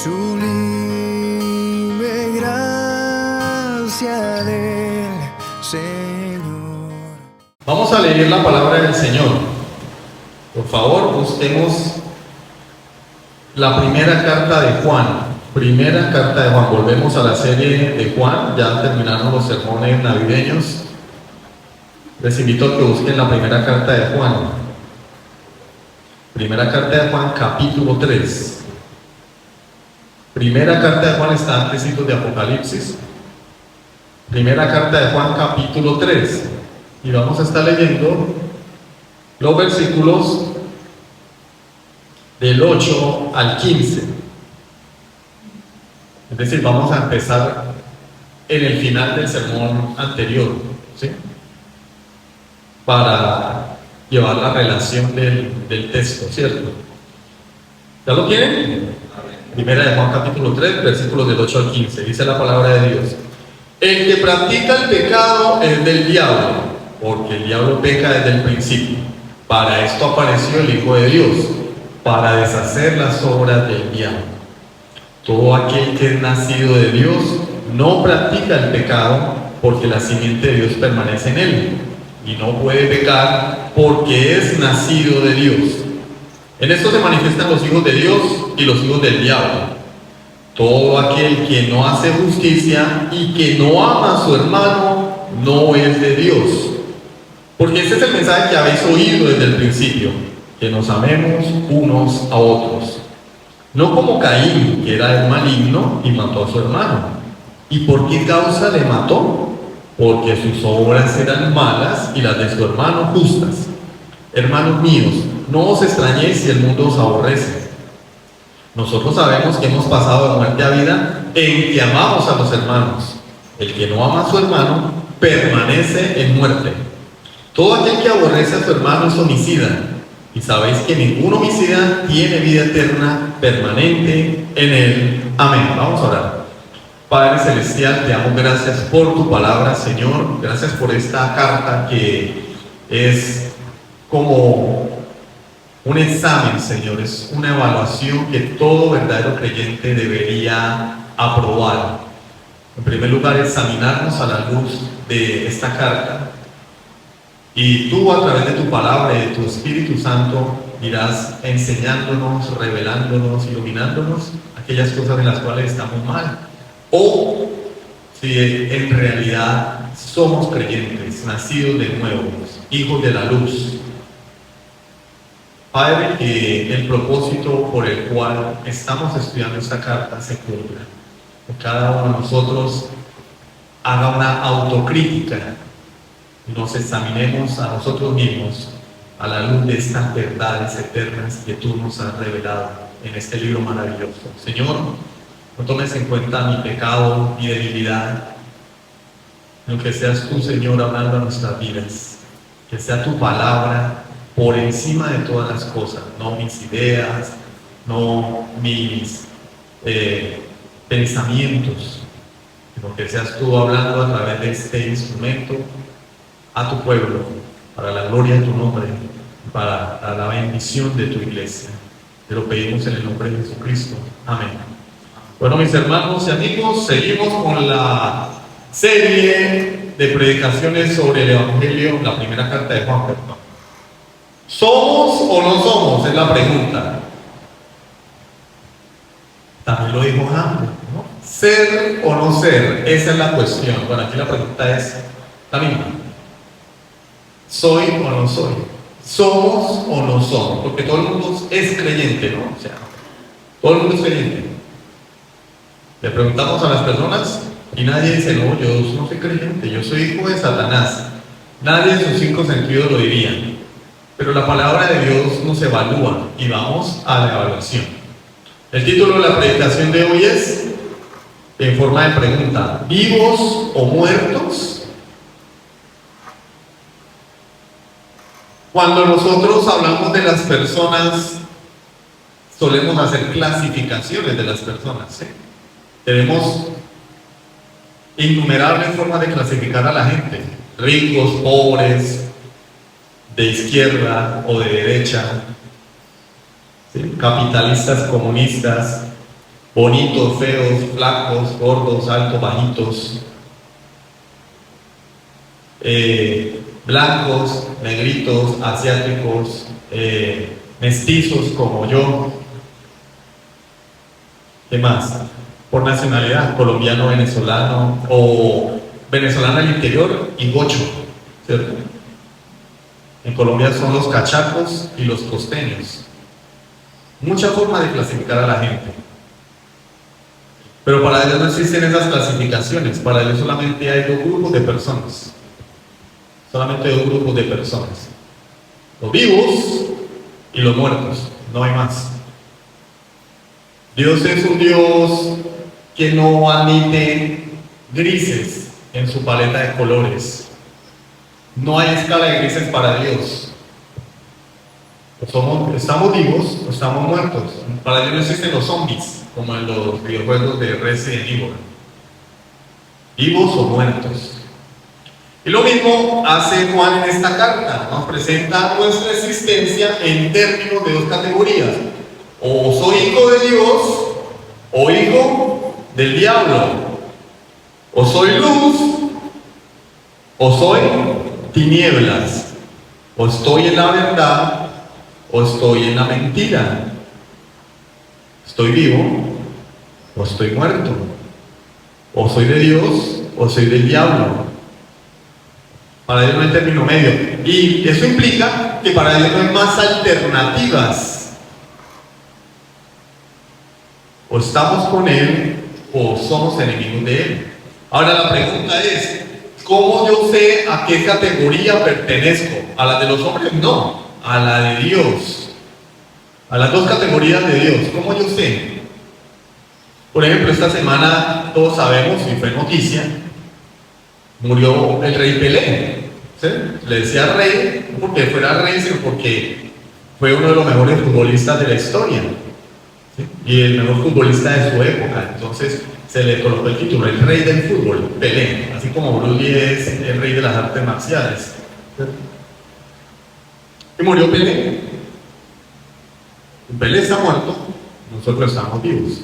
sublime gracia del Señor. Vamos a leer la palabra del Señor. Por favor, busquemos la primera carta de Juan. Primera carta de Juan. Volvemos a la serie de Juan. Ya terminaron los sermones navideños. Les invito a que busquen la primera carta de Juan. Primera carta de Juan, capítulo 3. Primera carta de Juan está antes de Apocalipsis. Primera carta de Juan, capítulo 3. Y vamos a estar leyendo los versículos del 8 al 15. Es decir, vamos a empezar en el final del sermón anterior, ¿sí? Para llevar la relación del texto, ¿cierto? ¿Ya lo tienen? Primera de Juan capítulo 3, versículos del 8 al 15. Dice la palabra de Dios: el que practica el pecado es del diablo, porque el diablo peca desde el principio. Para esto apareció el Hijo de Dios, para deshacer las obras del diablo. Todo aquel que es nacido de Dios no practica el pecado, porque la simiente de Dios permanece en él, y no puede pecar porque es nacido de Dios. En esto se manifiestan los hijos de Dios y los hijos del diablo. Todo aquel que no hace justicia y que no ama a su hermano no es de Dios. Porque este es el mensaje que habéis oído desde el principio, que nos amemos unos a otros. No como Caín, que era el maligno y mató a su hermano. ¿Y por qué causa le mató? Porque sus obras eran malas y las de su hermano justas. Hermanos míos, no os extrañéis si el mundo os aborrece. Nosotros sabemos que hemos pasado de muerte a vida en que amamos a los hermanos. El que no ama a su hermano permanece en muerte. Todo aquel que aborrece a su hermano es homicida. Y sabéis que ningún homicida tiene vida eterna permanente en él. Amén. Vamos a orar. Padre Celestial, te damos gracias por tu palabra, Señor. Gracias por esta carta que es como un examen, Señor. Es una evaluación que todo verdadero creyente debería aprobar. En primer lugar, examinarnos a la luz de esta carta. Y tú, a través de tu palabra y de tu Espíritu Santo, irás enseñándonos, revelándonos, iluminándonos aquellas cosas en las cuales estamos mal. O si en realidad somos creyentes, nacidos de nuevo, hijos de la luz. Padre, que el propósito por el cual estamos estudiando esta carta se cumpla. Que cada uno de nosotros haga una autocrítica y nos examinemos a nosotros mismos a la luz de estas verdades eternas que tú nos has revelado en este libro maravilloso. Señor, no tomes en cuenta mi pecado, mi debilidad, sino que seas tú, Señor, hablando a nuestras vidas. Que sea tu palabra por encima de todas las cosas, no mis ideas, no mis pensamientos, sino que seas tú hablando a través de este instrumento a tu pueblo, para la gloria de tu nombre, para la bendición de tu iglesia. Te lo pedimos en el nombre de Jesucristo. Amén. Bueno, mis hermanos y amigos, seguimos con la serie de predicaciones sobre el Evangelio, la primera carta de Juan. ¿Somos o no somos? Es la pregunta. También lo dijo Hambre, ¿no? ¿Ser o no ser? Esa es la cuestión. Bueno, aquí la pregunta es la misma. ¿Soy o no soy? ¿Somos o no somos? Porque todo el mundo es creyente, ¿no? O sea, todo el mundo es creyente. Le preguntamos a las personas y nadie dice, no, yo no soy creyente, yo soy hijo de Satanás. Nadie en sus 5 sentidos lo diría. Pero la palabra de Dios nos evalúa y vamos a la evaluación. El título de la predicación de hoy es, en forma de pregunta, ¿vivos o muertos? Cuando nosotros hablamos de las personas, solemos hacer clasificaciones de las personas, ¿sí? Tenemos innumerables formas de clasificar a la gente: ricos, pobres, de izquierda o de derecha, ¿sí? Capitalistas, comunistas, bonitos, feos, flacos, gordos, altos, bajitos, blancos, negritos, asiáticos, mestizos como yo. ¿Qué más? Por nacionalidad, colombiano, venezolano o venezolano al interior y gocho, ¿cierto? En Colombia son los cachacos y los costeños. Muchas formas de clasificar a la gente. Pero para Dios no existen esas clasificaciones. Para Dios solamente hay dos grupos de personas. Solamente dos grupos de personas. Los vivos y los muertos. No hay más. Dios es un Dios que no admite grises en su paleta de colores. No hay escala de grises para Dios. Estamos vivos o estamos muertos. Para Dios no existen los zombies, como en los videojuegos de Resident Evil. Vivos o muertos. Y lo mismo hace Juan en esta carta. Nos presenta nuestra existencia en términos de dos categorías. O soy hijo de Dios o hijo del diablo. O soy luz o soy tinieblas. O estoy en la verdad o estoy en la mentira. Estoy vivo o estoy muerto. O soy de Dios o soy del diablo. Para Dios no hay término medio. Y eso implica que para Dios no hay más alternativas. O estamos con Él o somos enemigos de Él. Ahora la pregunta es, ¿cómo yo sé a qué categoría pertenezco? ¿A la de los hombres? No, a la de Dios. A las dos categorías de Dios. ¿Cómo yo sé? Por ejemplo, esta semana todos sabemos, y fue noticia, murió el rey Pelé. ¿Sí? Le decía rey, no porque fuera rey, sino porque fue uno de los mejores futbolistas de la historia. ¿Sí? Y el mejor futbolista de su época. Entonces se le colocó el título, el rey del fútbol, Pelé, así como Bruce Lee es el rey de las artes marciales. ¿Sí? Y murió Pelé. Pelé está muerto, nosotros estamos vivos,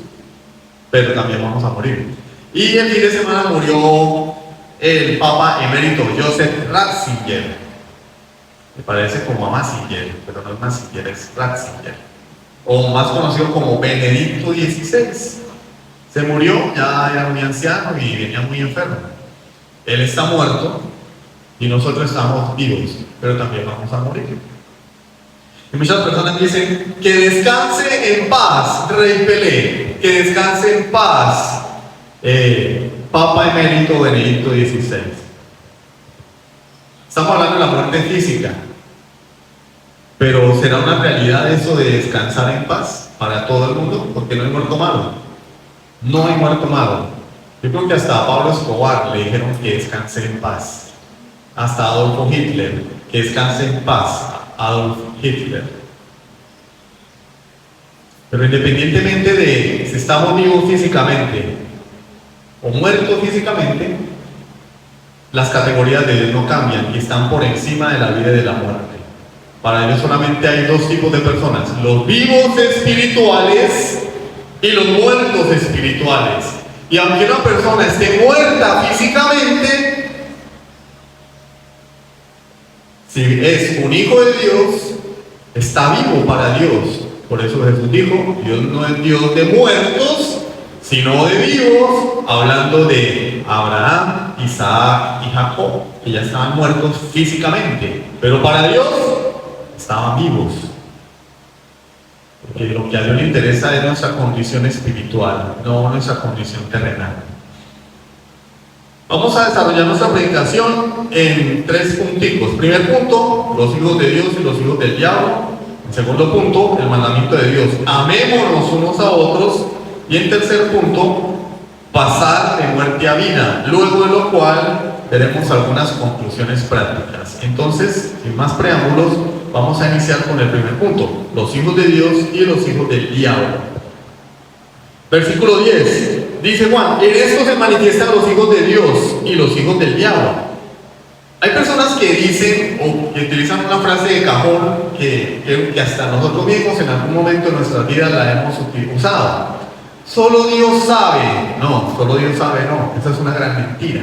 pero también vamos a morir. Y el fin de semana murió el Papa emérito Joseph Ratzinger. Me parece como a Mazinger, pero no es Mazinger, es Ratzinger, o más conocido como Benedicto XVI. Se murió, ya era muy anciano y venía muy enfermo. Él está muerto y nosotros estamos vivos, pero también vamos a morir. Y muchas personas dicen, que descanse en paz, Rey Pelé, que descanse en paz, Papa emérito Benedicto XVI. Estamos hablando de la muerte física, pero ¿será una realidad eso de descansar en paz para todo el mundo? Porque no hay muerto malo. No hay muerto malo. Yo creo que hasta a Pablo Escobar le dijeron que descanse en paz. Hasta Adolfo Hitler, que descanse en paz. Adolf Hitler. Pero independientemente de si estamos vivos físicamente o muertos físicamente, las categorías de Dios no cambian y están por encima de la vida y de la muerte. Para Dios solamente hay dos tipos de personas: los vivos espirituales y los muertos espirituales. Y aunque una persona esté muerta físicamente, si es un hijo de Dios, está vivo para Dios. Por eso Jesús dijo, Dios no es Dios de muertos, sino de vivos, hablando de Abraham, Isaac y Jacob, que ya estaban muertos físicamente, pero para Dios estaban vivos. Porque lo que a Dios le interesa es nuestra condición espiritual, no nuestra condición terrenal. Vamos a desarrollar nuestra predicación en 3 punticos. Primer punto, los hijos de Dios y los hijos del diablo. En segundo punto, el mandamiento de Dios: amémonos unos a otros. Y en tercer punto, pasar de muerte a vida. Luego de lo cual veremos algunas conclusiones prácticas. Entonces, sin más preámbulos, vamos a iniciar con el primer punto: los hijos de Dios y los hijos del diablo. Versículo 10. Dice Juan, en esto se manifiestan los hijos de Dios y los hijos del diablo. Hay personas que dicen o que utilizan una frase de cajón que hasta nosotros mismos en algún momento de nuestras vidas la hemos usado. solo Dios sabe. No, solo Dios sabe, no. Esa es una gran mentira.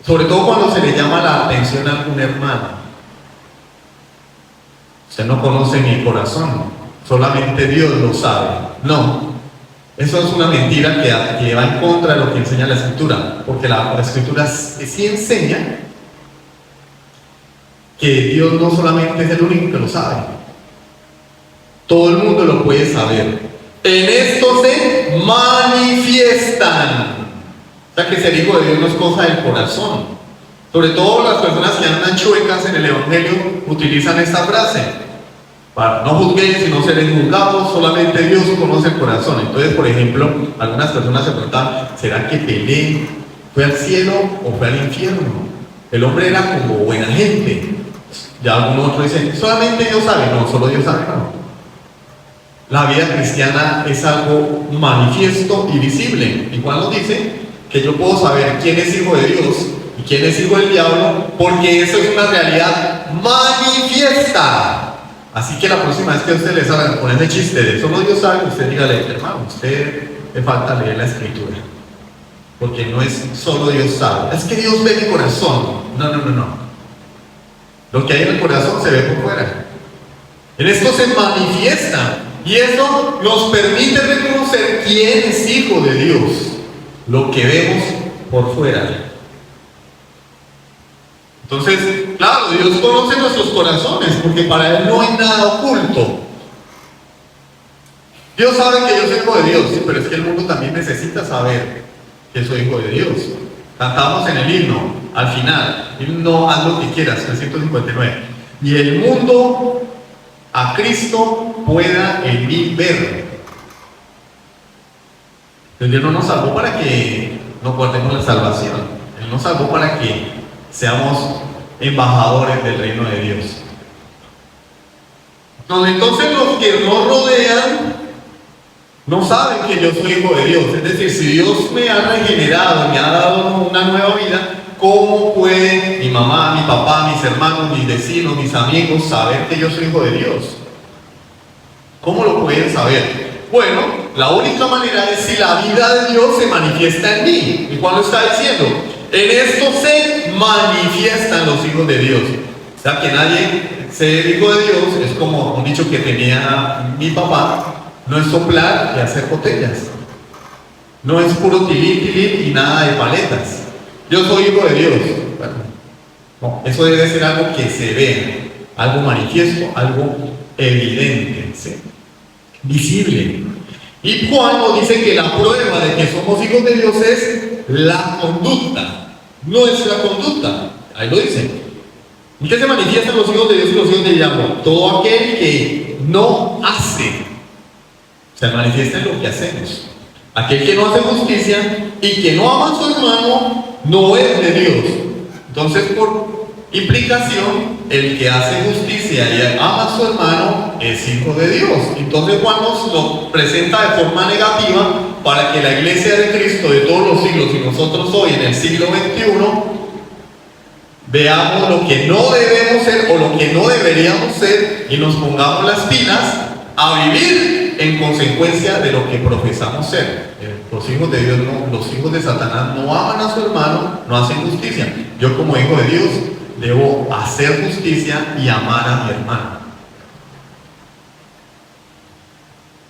Sobre todo cuando se le llama la atención a algún hermano. Usted no conoce mi corazón, solamente Dios lo sabe. No, eso es una mentira que va en contra de lo que enseña la Escritura, porque la Escritura sí enseña que Dios no solamente es el único que lo sabe, todo el mundo lo puede saber. En esto se manifiestan. O sea que ser hijo de Dios no es cosa del corazón. Sobre todo las personas que andan chuecas en el Evangelio utilizan esta frase: no juzguéis sino seréis juzgados, solamente Dios conoce el corazón. Entonces, por ejemplo, algunas personas se preguntan: ¿será que Pelé fue al cielo o fue al infierno? El hombre era como buena gente. Ya algún otro dice: solamente Dios sabe. No, solo Dios sabe, no. La vida cristiana es algo manifiesto y visible. ¿Y cuándo dice? Que yo puedo saber quién es hijo de Dios y quién es hijo del diablo, porque eso es una realidad manifiesta. Así que la próxima vez que usted le salga con ese chiste de solo Dios sabe, usted dígale: hermano, usted le falta leer la Escritura, porque no es solo Dios sabe. Es que Dios ve mi corazón. No. Lo que hay en el corazón se ve por fuera. En esto se manifiesta, y eso nos permite reconocer quién es hijo de Dios, lo que vemos por fuera. Entonces, claro, Dios conoce nuestros corazones, porque para Él no hay nada oculto. Dios sabe que yo soy hijo de Dios, sí, pero es que el mundo también necesita saber que soy hijo de Dios. Cantamos en el himno, al final, himno haz lo que quieras, 359. Y el mundo a Cristo pueda en mí ver. Entonces Dios no nos salvó para que no guardemos la salvación. Él nos salvó para que seamos embajadores del reino de Dios. Entonces los que nos rodean no saben que yo soy hijo de Dios. Es decir, si Dios me ha regenerado, me ha dado una nueva vida, ¿cómo puede mi mamá, mi papá, mis hermanos, mis vecinos, mis amigos saber que yo soy hijo de Dios? ¿Cómo lo pueden saber? Bueno, la única manera es si la vida de Dios se manifiesta en mí. ¿Y cuál lo está diciendo? En esto se manifiestan los hijos de Dios. O sea, que nadie ser hijo de Dios es como un dicho que tenía mi papá: no es soplar y hacer botellas. No es puro tilín y nada de paletas. Yo soy hijo de Dios. Bueno, no, eso debe ser algo que se ve, algo manifiesto, algo evidente, ¿sí? Visible. Y Juan nos dice que la prueba de que somos hijos de Dios es la conducta, nuestra conducta. Ahí lo dice. ¿Y qué se manifiestan los hijos de Dios y los hijos del diablo? Todo aquel que no hace, se manifiesta en lo que hacemos. Aquel que no hace justicia y que no ama a su hermano no es de Dios. Entonces, por implicación, el que hace justicia y ama a su hermano es hijo de Dios. Entonces Juan nos lo presenta de forma negativa para que la iglesia de Cristo de todos los siglos y nosotros hoy en el siglo XXI veamos lo que no debemos ser o lo que no deberíamos ser y nos pongamos las pilas a vivir en consecuencia de lo que profesamos ser. Los hijos de Dios no, los hijos de Satanás no aman a su hermano, no hacen justicia. Yo como hijo de Dios debo hacer justicia y amar a mi hermano.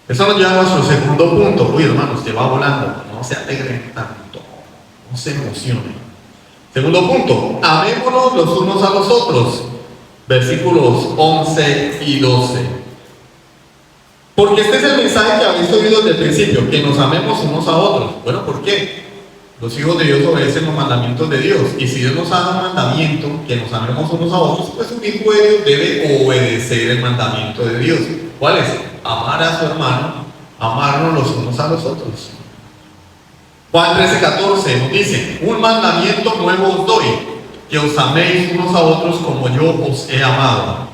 Eso nos lleva a nuestro segundo punto. Uy, hermano, usted va volando, no se alegren tanto, no se emocionen. Segundo punto: amémonos los unos a los otros. Versículos 11 y 12. Porque este es el mensaje que habéis oído desde el principio, que nos amemos unos a otros. Bueno, ¿por qué? Los hijos de Dios obedecen los mandamientos de Dios. Y si Dios nos da un mandamiento, que nos amemos unos a otros, pues un hijo de Dios debe obedecer el mandamiento de Dios. ¿Cuál es? Amar a su hermano, amarnos los unos a los otros. Juan 13:14 nos dice: un mandamiento nuevo os doy, que os améis unos a otros como yo os he amado,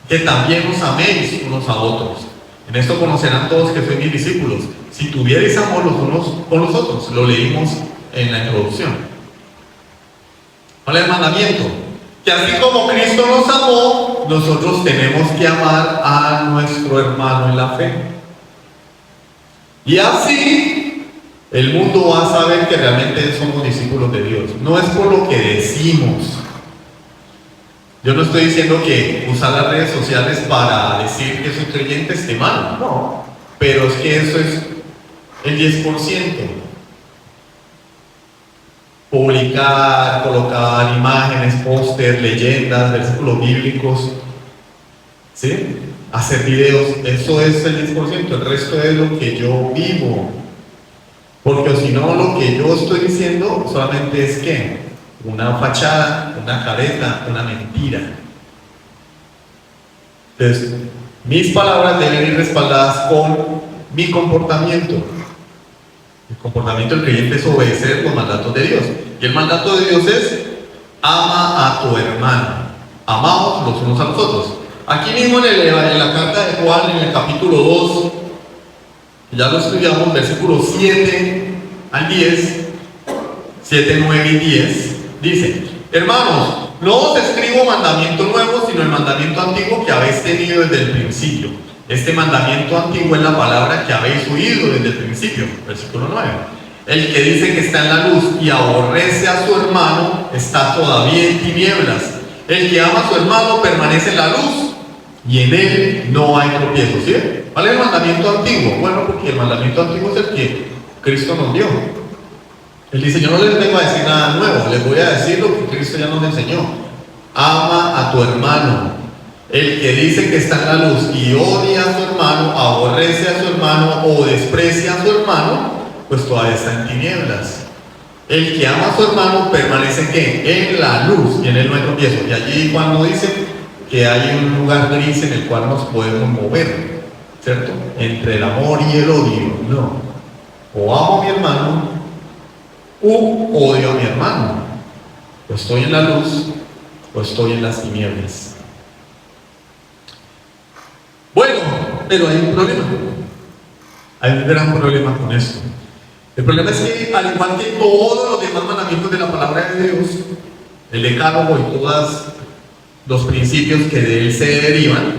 que también os améis unos a otros. En esto conocerán todos que sois mis discípulos, si tuvierais amor los unos con los otros. Lo leímos en la introducción. ¿Cuál es el mandamiento? Que así como Cristo nos amó, nosotros tenemos que amar a nuestro hermano en la fe. Y así el mundo va a saber que realmente somos discípulos de Dios. No es por lo que decimos. Yo no estoy diciendo que usar las redes sociales para decir que soy creyente esté mal. No. Pero es que eso es el 10%. Publicar, colocar imágenes, póster, leyendas, versículos bíblicos, ¿sí? Hacer videos, eso es el 10%, el resto es lo que yo vivo. Porque si no, lo que yo estoy diciendo solamente es que una fachada, una careta, una mentira. Entonces, mis palabras deben ir respaldadas con mi comportamiento. El comportamiento del creyente es obedecer los mandatos de Dios. Y el mandato de Dios es: ama a tu hermano. Amamos los unos a los otros. Aquí mismo en la carta de Juan, en el capítulo 2, ya lo estudiamos, versículos 7 al 10, 7, 9 y 10, dice: hermanos, no os escribo mandamiento nuevo, sino el mandamiento antiguo que habéis tenido desde el principio. Este mandamiento antiguo es la palabra que habéis oído desde el principio. Versículo 9. El que dice que está en la luz y aborrece a su hermano está todavía en tinieblas. El que ama a su hermano permanece en la luz y en él no hay tropiezo. ¿Sí? ¿Cuál es el mandamiento antiguo? Bueno, porque el mandamiento antiguo es el que Cristo nos dio. Él dice: yo no les vengo a decir nada nuevo, les voy a decir lo que Cristo ya nos enseñó. Ama a tu hermano. El que dice que está en la luz y odia a su hermano, aborrece a su hermano o desprecia a su hermano, pues todavía está en tinieblas. El que ama a su hermano permanece ¿qué? En la luz y en él no hay tropiezo. Y allí Juan nos dice que hay un lugar gris en el cual nos podemos mover, ¿cierto? Entre el amor y el odio. No. O amo a mi hermano o odio a mi hermano. O estoy en la luz o estoy en las tinieblas. Bueno, pero hay un problema. Hay un gran problema con esto. El problema es que, al igual que todos los demás mandamientos de la palabra de Dios, el decálogo y todos los principios que de él se derivan,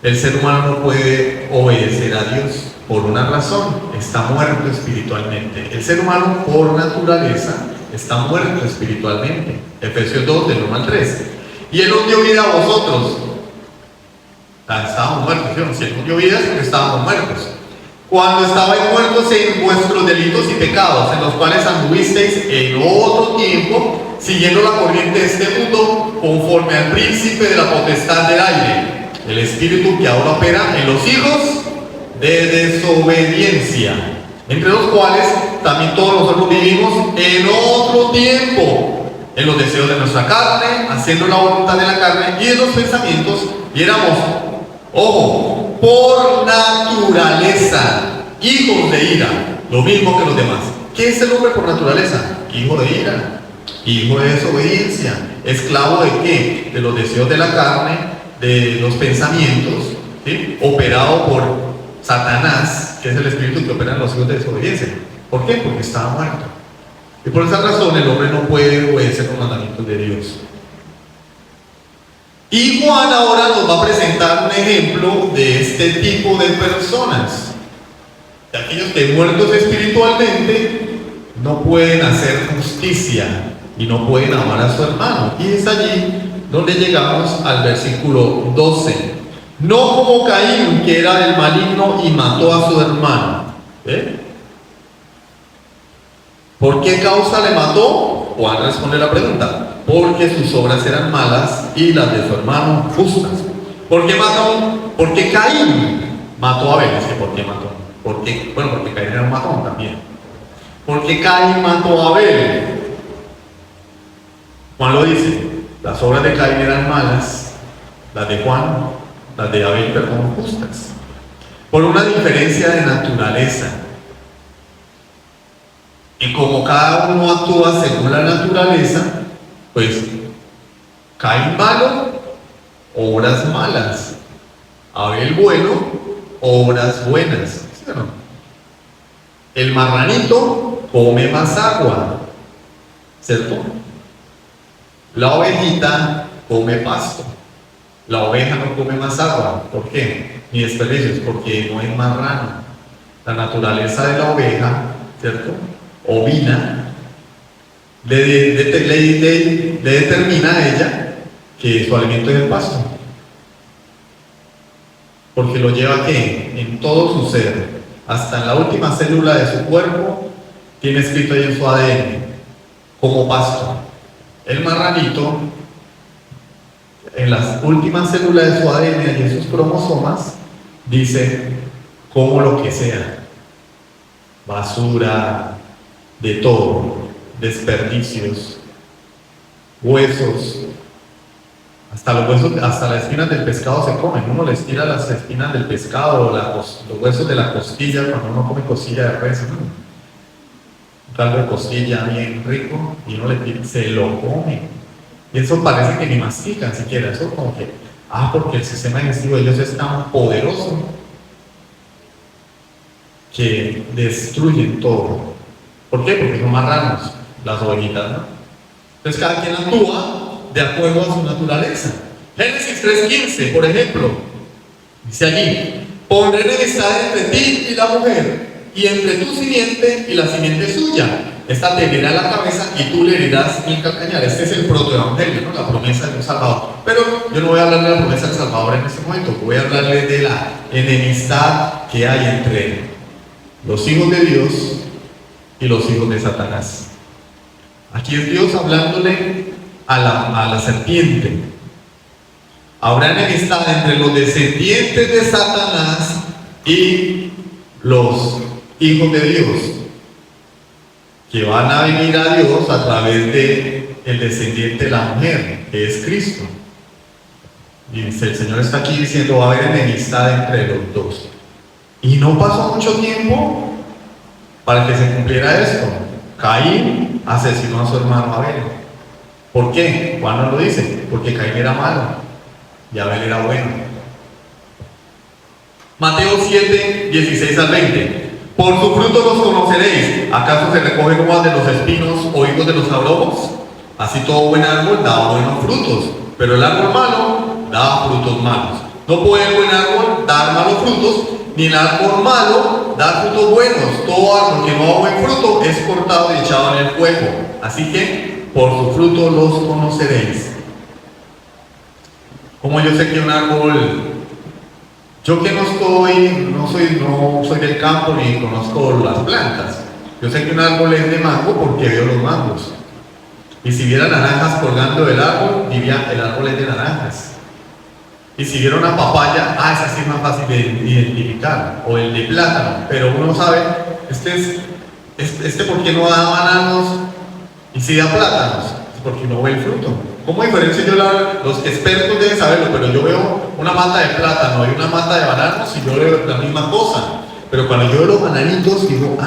el ser humano no puede obedecer a Dios por una razón: está muerto espiritualmente. El ser humano, por naturaleza, está muerto espiritualmente. Efesios 2, del 1 al 3. Y él os dio vida a vosotros. Estábamos muertos, ¿sí? Si él nos dio vida es porque estábamos muertos. Cuando estabais muertos en vuestros delitos y pecados, en los cuales anduvisteis en otro tiempo, siguiendo la corriente de este mundo, conforme al príncipe de la potestad del aire, el espíritu que ahora opera en los hijos de desobediencia, entre los cuales también todos nosotros vivimos en otro tiempo, en los deseos de nuestra carne, haciendo la voluntad de la carne y en los pensamientos, y éramos, ojo, por naturaleza hijos de ira, lo mismo que los demás. ¿Qué es el hombre por naturaleza? Hijo de ira, hijo de desobediencia, esclavo de ¿qué? De los deseos de la carne, de los pensamientos, ¿sí? Operado por Satanás, que es el espíritu que opera en los hijos de desobediencia. ¿Por qué? Porque estaba muerto. Y por esa razón el hombre no puede obedecer los mandamientos de Dios. Y Juan ahora nos va a presentar un ejemplo de este tipo de personas, de aquellos que, muertos espiritualmente, no pueden hacer justicia y no pueden amar a su hermano. Y es allí donde llegamos al versículo 12. No como Caín, que era del maligno y mató a su hermano. ¿Por qué causa le mató? Juan responde la pregunta: porque sus obras eran malas y las de su hermano justas. ¿Por qué mató? Porque Caín mató a Abel. Es que ¿por qué mató? Porque Caín era un matón también. Porque Caín mató a Abel. Juan lo dice: las obras de Caín eran malas, las de Abel, perdón, justas. Por una diferencia de naturaleza. Y como cada uno actúa según la naturaleza, pues Caín malo, obras malas. Abel bueno, obras buenas. ¿Sí o no? El marranito come más agua, ¿cierto? La ovejita come pasto. La oveja no come más agua. ¿Por qué? Ni desperdicios, porque no es marrano. la naturaleza de la oveja, ¿cierto? Ovina, le determina a ella que su alimento es el pasto. Porque lo lleva que en todo su ser, hasta en la última célula de su cuerpo, tiene escrito ahí en su ADN, como pasto. El marranito, en las últimas células de su ADN y en sus cromosomas, dice como lo que sea, basura, de todo, desperdicios, huesos, hasta los huesos, hasta las espinas del pescado se comen. Uno les tira las espinas del pescado, los huesos de la costilla, cuando uno come costilla de res, ¿no? Un caldo de costilla bien rico, y uno le tira, se lo come. Y eso parece que ni mastican siquiera, eso como que, porque el sistema digestivo de ellos es tan poderoso que destruyen todo. ¿Por qué? Porque son marranos, las ovejitas, ¿no? Entonces cada quien actúa de acuerdo a su naturaleza. Génesis 3:15, por ejemplo, dice allí: pondré enemistad entre ti y la mujer, y entre tu simiente y la simiente suya. Esta te herirá la cabeza y tú le herirás el calcañar. Este es el protoevangelio, ¿no? La promesa de un Salvador. Pero yo no voy a hablar de la promesa del Salvador en este momento. Voy a hablarle de la enemistad que hay entre los hijos de Dios y los hijos de Satanás. Aquí es Dios hablándole a la serpiente. Habrá enemistad entre los descendientes de Satanás y los hijos de Dios, que van a venir a Dios a través de el descendiente de la mujer, que es Cristo. Y el Señor está aquí diciendo: va a haber enemistad entre los dos. Y no pasó mucho tiempo para que se cumpliera esto. Caín asesinó a su hermano Abel. ¿Por qué? Juan nos lo dice: porque Caín era malo y Abel era bueno. Mateo 7:16-20. Por su fruto los conoceréis. ¿Acaso se recogen uvas de los espinos o higos de los abrojos? Así todo buen árbol da buenos frutos, pero el árbol malo da frutos malos. No puede el buen árbol dar malos frutos, ni el árbol malo dar frutos buenos. Todo árbol que no da buen fruto es cortado y echado en el fuego. Así que por su fruto los conoceréis. Como yo sé que un árbol, yo que no soy del campo ni conozco las plantas, yo sé que un árbol es de mango porque veo los mangos. Y si viera naranjas colgando del árbol, diría: el árbol es de naranjas. Y si viera una papaya, esa sí es más fácil de identificar, o el de plátano. Pero uno sabe, este ¿por qué no da bananos? Y si da plátanos, es porque no ve el fruto. ¿Cómo diferencio yo? Los expertos deben saberlo, pero yo veo una mata de plátano y una mata de bananos y yo veo la misma cosa. Pero cuando yo veo los bananitos, digo: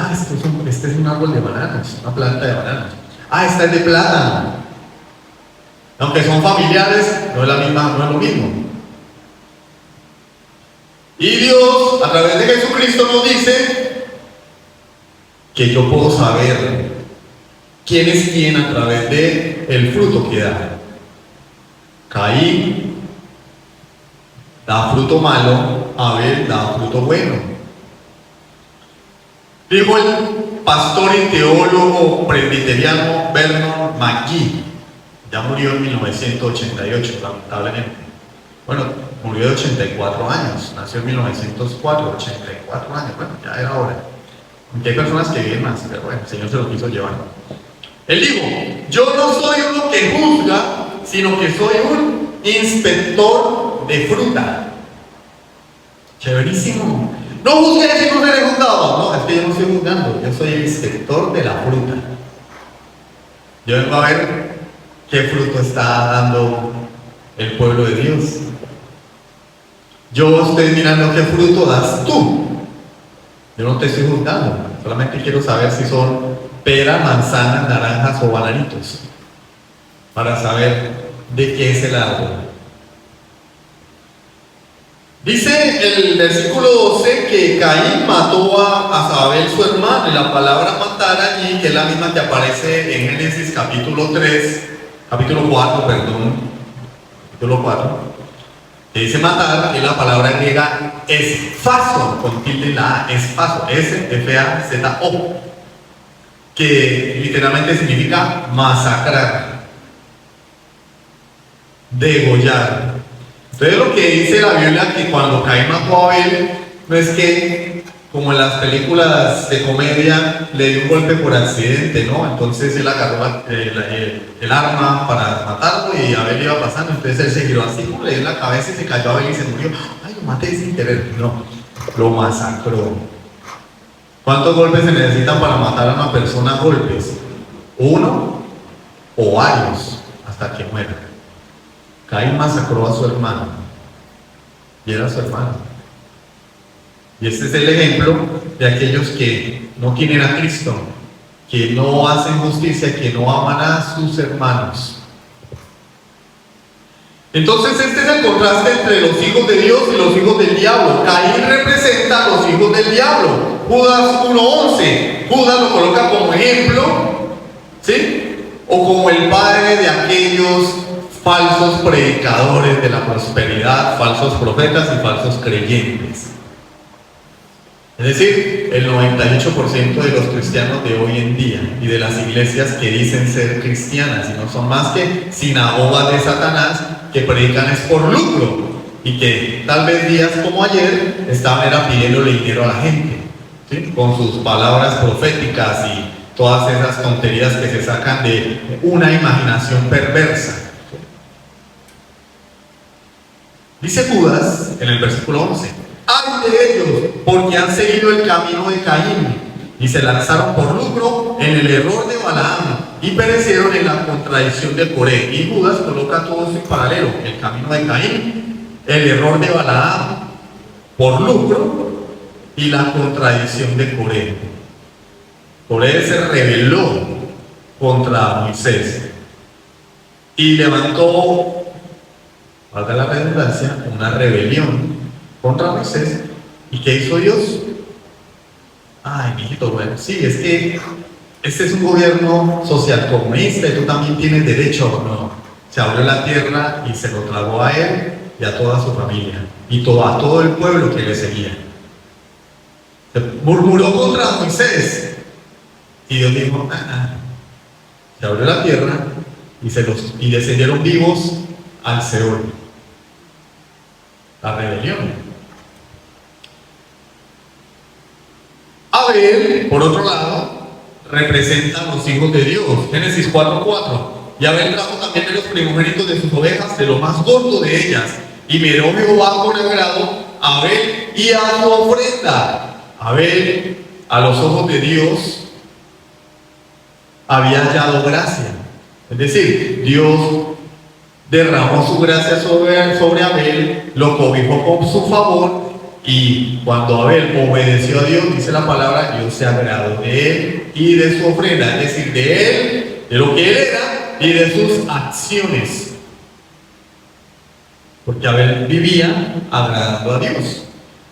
este es un árbol de bananos, una planta de bananos. Esta es de plátano. Aunque son familiares, no es lo mismo. Y Dios, a través de Jesucristo, nos dice que yo puedo saber quién es quién a través de el fruto que da. Caín da fruto malo, Abel da fruto bueno. Dijo el pastor y teólogo presbiteriano Vernon McGee, ya murió en 1988, lamentablemente. Bueno, murió de 84 años, nació en 1904, 84 años, bueno, ya era hora. Aunque hay personas que viven más, pero bueno, el Señor se lo quiso llevar. Él dijo: yo no soy uno que juzga, sino que soy un inspector de fruta. Chéverísimo. No juzgues si no seré juzgado. No, es que yo no estoy juzgando, yo soy el inspector de la fruta. Yo vengo a ver qué fruto está dando el pueblo de Dios. Yo estoy mirando qué fruto das tú. Yo no te estoy juzgando, solamente quiero saber si son peras, manzanas, naranjas o bananitos, para saber de qué es el árbol. Dice el versículo 12 que Caín mató a Abel su hermano, y la palabra matar allí, que es la misma que aparece en Génesis capítulo 4, que dice matar, es la palabra griega esfazo, con tilde en la A, esfazo, S-F-A-Z-O, que literalmente significa masacrar, degollar. Entonces lo que dice la Biblia, que cuando Caín mató a Abel, no es que, como en las películas de comedia, le dio un golpe por accidente, ¿no? Entonces él agarró el arma para matarlo y Abel iba pasando, entonces él se giró así, como le dio en la cabeza y se cayó a Abel y se murió. Ay, lo maté sin querer. No, lo masacró. ¿Cuántos golpes se necesitan para matar a una persona? Golpes. ¿Uno o varios? Hasta que muera. Caín masacró a su hermano. Y era su hermano. Y este es el ejemplo de aquellos que no quieren a Cristo, que no hacen justicia, que no aman a sus hermanos. Entonces este es el contraste entre los hijos de Dios y los hijos del diablo. Caín representa a los hijos del diablo. Judas 1:11. Judas lo coloca como ejemplo, ¿sí? O como el padre de aquellos falsos predicadores de la prosperidad, falsos profetas y falsos creyentes. Es decir, el 98% de los cristianos de hoy en día y de las iglesias que dicen ser cristianas y no son más que sinagogas de Satanás que predican es por lucro y que tal vez días como ayer estaban pidiéndole dinero a la gente, ¿sí? Con sus palabras proféticas y todas esas tonterías que se sacan de una imaginación perversa. Dice Judas en el versículo 11: ¡ay de ellos! Porque han seguido el camino de Caín y se lanzaron por lucro en el error de Balaam y perecieron en la contradicción de Coré. Y Judas coloca todo eso en paralelo: el camino de Caín, el error de Balaam por lucro y la contradicción de Coré. Coré se rebeló contra Moisés y levantó, valga la redundancia, una rebelión contra Moisés. ¿Y qué hizo Dios? Ay, mijito, bueno, sí, es que este es un gobierno social comunista y tú también tienes derecho, ¿no? Se abrió la tierra y se lo tragó a él y a toda su familia y a todo el pueblo que le seguía. Se murmuró contra Moisés y Dios dijo: Se abrió la tierra y descendieron vivos al Seol. La rebelión. Abel, por otro lado, representa a los hijos de Dios. Génesis 4:4. Y Abel trajo también de los primogénitos de sus ovejas, de lo más gordo de ellas. Y miró Jehová con agrado a Abel y a su ofrenda. Abel, a los ojos de Dios, había hallado gracia. Es decir, Dios derramó su gracia sobre Abel, lo cobijó con su favor, y cuando Abel obedeció a Dios, dice la palabra, Dios se agradó de él y de su ofrenda, es decir, de él, de lo que él era y de sus acciones, porque Abel vivía agradando a Dios.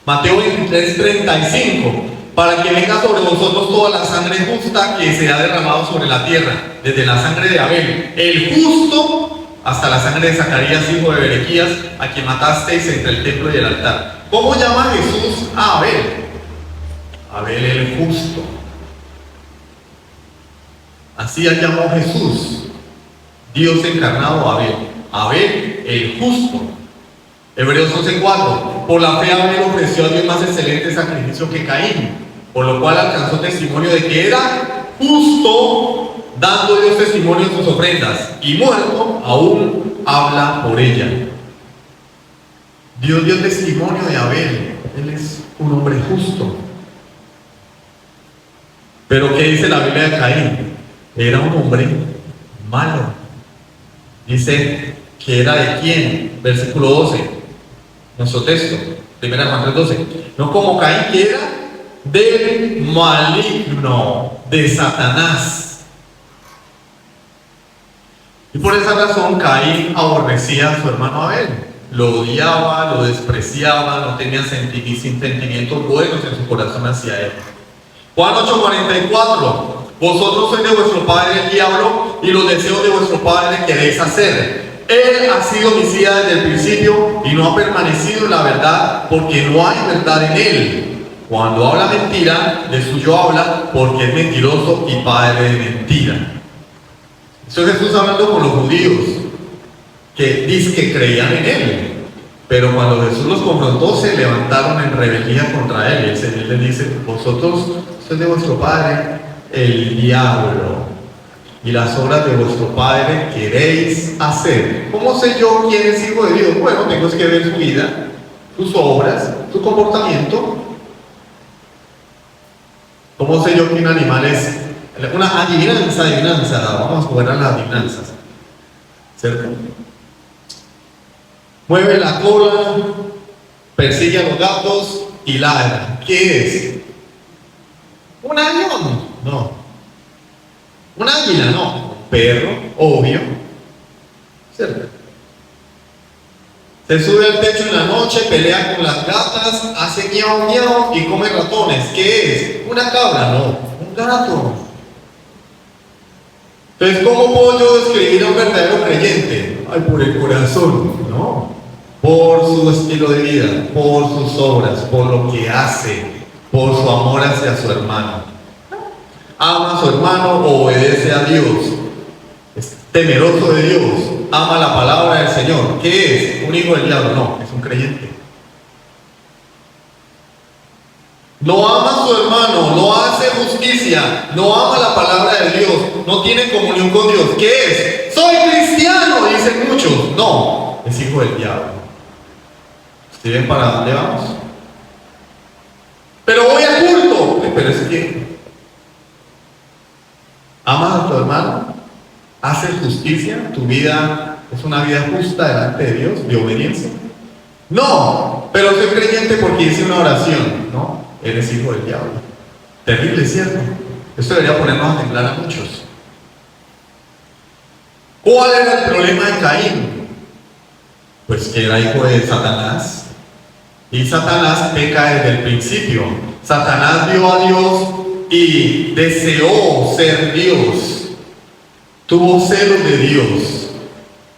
Mateo 23:35: para que venga sobre vosotros toda la sangre justa que se ha derramado sobre la tierra, desde la sangre de Abel, el justo, hasta la sangre de Zacarías, hijo de Berequías, a quien matasteis entre el templo y el altar. ¿Cómo llama Jesús a Abel? Abel el justo. Así ha llamado Jesús, Dios encarnado, a Abel. Abel el justo. Hebreos 11:4: por la fe Abel ofreció a Dios más excelente sacrificio que Caín, por lo cual alcanzó testimonio de que era justo, dando Dios testimonio de sus ofrendas, y muerto aún habla por ella. Dios dio testimonio de Abel. Él es un hombre justo. Pero ¿qué dice la Biblia de Caín? Era un hombre malo. Dice que era de quién. Versículo 12, nuestro texto, 1 Juan 3:12. No como Caín, que era del maligno, de Satanás. Y por esa razón Caín aborrecía a su hermano Abel. Lo odiaba, lo despreciaba, no tenía sentimientos buenos en su corazón hacia él. Juan 8:44: vosotros sois de vuestro padre el diablo y los deseos de vuestro padre queréis hacer. Él ha sido homicida desde el principio y no ha permanecido en la verdad porque no hay verdad en él. Cuando habla mentira, de suyo habla porque es mentiroso y padre de mentira. Eso es Jesús hablando con los judíos que dicen que creían en él. Pero cuando Jesús los confrontó, se levantaron en rebeldía contra él. Él les dice: vosotros sois de vuestro padre el diablo, y las obras de vuestro padre queréis hacer. ¿Cómo sé yo quién es hijo de Dios? Bueno, tengo que ver su vida, sus obras, su comportamiento. ¿Cómo sé yo que un animal es una adivinanza? Vamos a jugar a las adivinanzas, ¿cierto? Mueve la cola, persigue a los gatos y ladra. ¿Qué es? ¿Un avión? No. ¿Un águila? No. Un perro, obvio. ¿Cierto? Se sube al techo en la noche, pelea con las gatas, hace miau miau y come ratones. ¿Qué es? ¿Una cabra? No. Un gato. Entonces, ¿cómo puedo yo describir a un verdadero creyente? Ay, por el corazón. No. Por su estilo de vida, por sus obras, por lo que hace, por su amor hacia su hermano. Ama a su hermano, obedece a Dios, es temeroso de Dios, ama la palabra del Señor. ¿Qué es? ¿Un hijo del diablo? No, es un creyente. No ama a su hermano, no hace justicia, no ama la palabra de Dios, no tiene comunión con Dios. ¿Qué es? Soy cristiano, dicen muchos. No, es hijo del diablo. ¿Sí ven para dónde vamos? Pero voy a culto. Pero es que amas a tu hermano, haces justicia, tu vida es una vida justa delante de Dios, de obediencia. No, pero soy creyente porque hice una oración. No, eres hijo del diablo. Terrible, ¿cierto? Esto debería ponernos a temblar a muchos. ¿Cuál era el problema de Caín? Pues que era hijo de Satanás. Y Satanás peca desde el principio. Satanás vio a Dios y deseó ser Dios. Tuvo celos de Dios.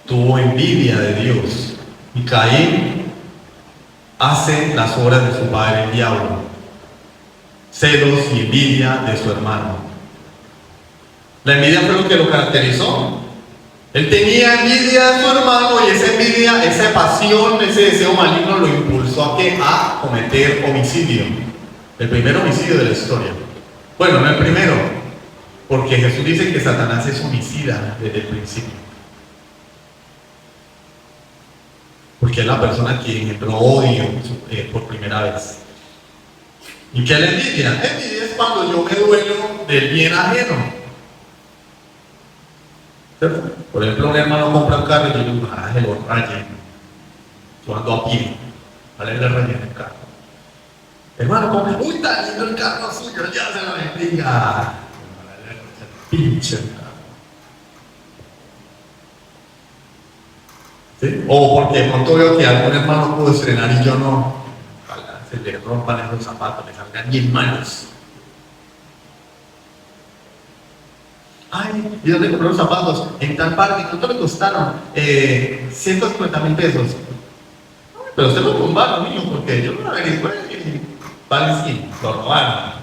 Tuvo envidia de Dios. Y Caín hace las obras de su padre el diablo. Celos y envidia de su hermano. La envidia fue lo que lo caracterizó. Él tenía envidia de su hermano y esa envidia, esa pasión, ese deseo maligno lo impulsó a ¿qué? A cometer homicidio. El primer homicidio de la historia. Bueno, no el primero, porque Jesús dice que Satanás es homicida desde el principio. Porque es la persona que engendró odio por primera vez. ¿Y qué es la envidia? La envidia es cuando yo me duelo del bien ajeno. Por ejemplo, un hermano compra un carro y yo digo: se lo rayen. Yo ando a pie, ¿vale? Le rayen el carro. Hermano, compra, uy, está lindo el carro suyo, ya se lo bendiga. Pinche carro. ¿Sí? O porque de pronto veo que algún hermano pudo estrenar y yo no. Ojalá se le rompan esos zapatos, le salgan bien malos. Ay, ¿y dónde compró los zapatos? En tal parte. ¿Cuánto le costaron? 150,000 pesos. Pero usted lo tumbaron, niño, porque yo no lo averigué. Vale, sí, lo robaron.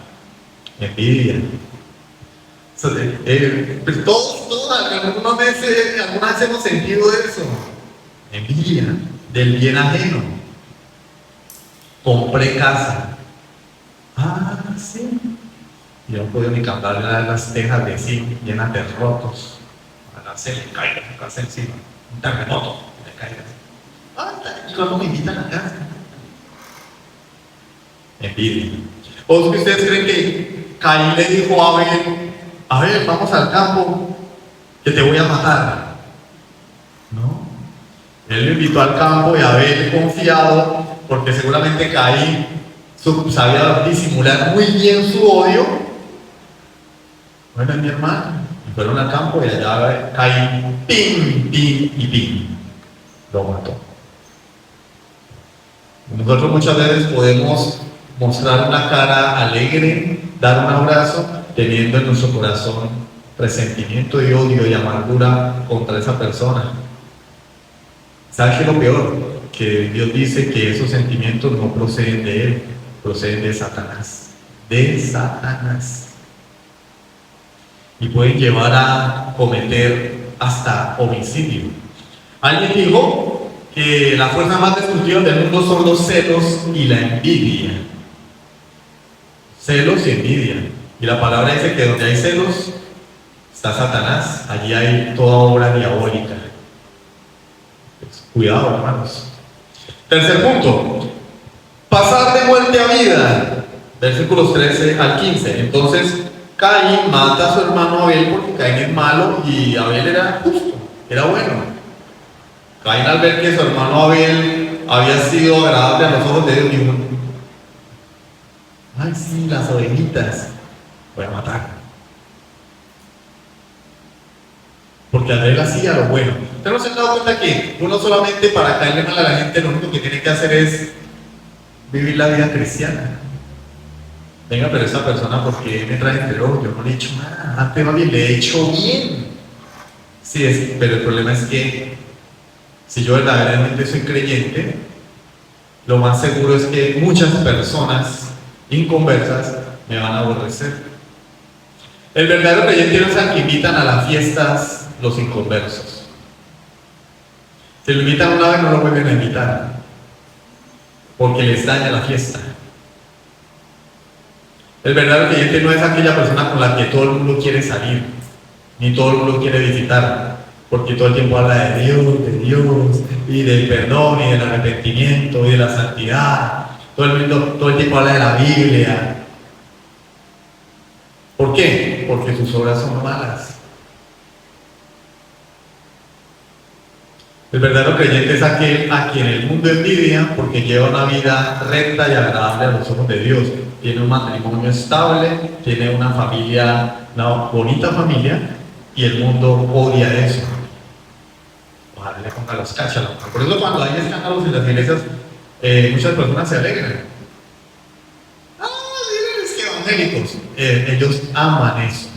Envidia. Pues todos algunas veces hemos sentido eso. Envidia del bien ajeno. Compré casa. Ah, sí. Yo no puedo ni cambiar las tejas de zinc llenas de rotos. Para se le caiga su casa encima. Un terremoto, le caiga. ¿Y cuando me invitan a casa? Envidia. ¿O ustedes creen que Caín le dijo a Abel, vamos al campo, que te voy a matar? No. Él lo invitó al campo y Abel, confiado, porque seguramente Caín sabía disimular muy bien su odio. Bueno, es mi hermano. Y fueron al campo y allá Caín, pim, pim y pim. Lo mató. Nosotros muchas veces podemos mostrar una cara alegre, dar un abrazo, teniendo en nuestro corazón resentimiento y odio y amargura contra esa persona. ¿Sabes qué es lo peor? Que Dios dice que esos sentimientos no proceden de Él, proceden de Satanás. De Satanás. Y pueden llevar a cometer hasta homicidio. Alguien dijo que las fuerzas más destructivas del mundo son los celos y la envidia. Celos y envidia. Y la palabra dice que donde hay celos está Satanás, allí hay toda obra diabólica. Pues, cuidado, hermanos. Tercer punto, pasar de muerte a vida. Versículos 13 al 15. Entonces Caín mata a su hermano Abel porque Caín es malo y Abel era justo, era bueno. Caín, al ver que su hermano Abel había sido agradable a los ojos de Dios, dijo: ay, sí, las ovejitas, voy a matar. Porque Abel hacía lo bueno. ¿Ustedes no se han dado cuenta que uno solamente para caerle mal a la gente lo único que tiene que hacer es vivir la vida cristiana? Venga, pero esa persona, ¿por qué me trae entre ojos? Yo no le he hecho nada. Antes más bien le he hecho bien. Sí, pero el problema es que si yo verdaderamente soy creyente, lo más seguro es que muchas personas inconversas me van a aborrecer. El verdadero creyente no es al que invitan a las fiestas los inconversos. Si lo invitan una vez, no lo vuelven a invitar, porque les daña la fiesta. El verdadero creyente no es aquella persona con la que todo el mundo quiere salir, ni todo el mundo quiere visitar, porque todo el tiempo habla de Dios, y del perdón, y del arrepentimiento, y de la santidad. Todo el tiempo habla de la Biblia. ¿Por qué? Porque sus obras son malas. El verdadero creyente es aquel a quien el mundo envidia porque lleva una vida recta y agradable a los ojos de Dios. Tiene un matrimonio estable, tiene una familia, una bonita familia, y el mundo odia eso. Ojalá le ponga los cachas. Por eso cuando hay escándalos en las iglesias, muchas personas se alegran. Ah, miren, es que evangélicos. Ellos aman eso.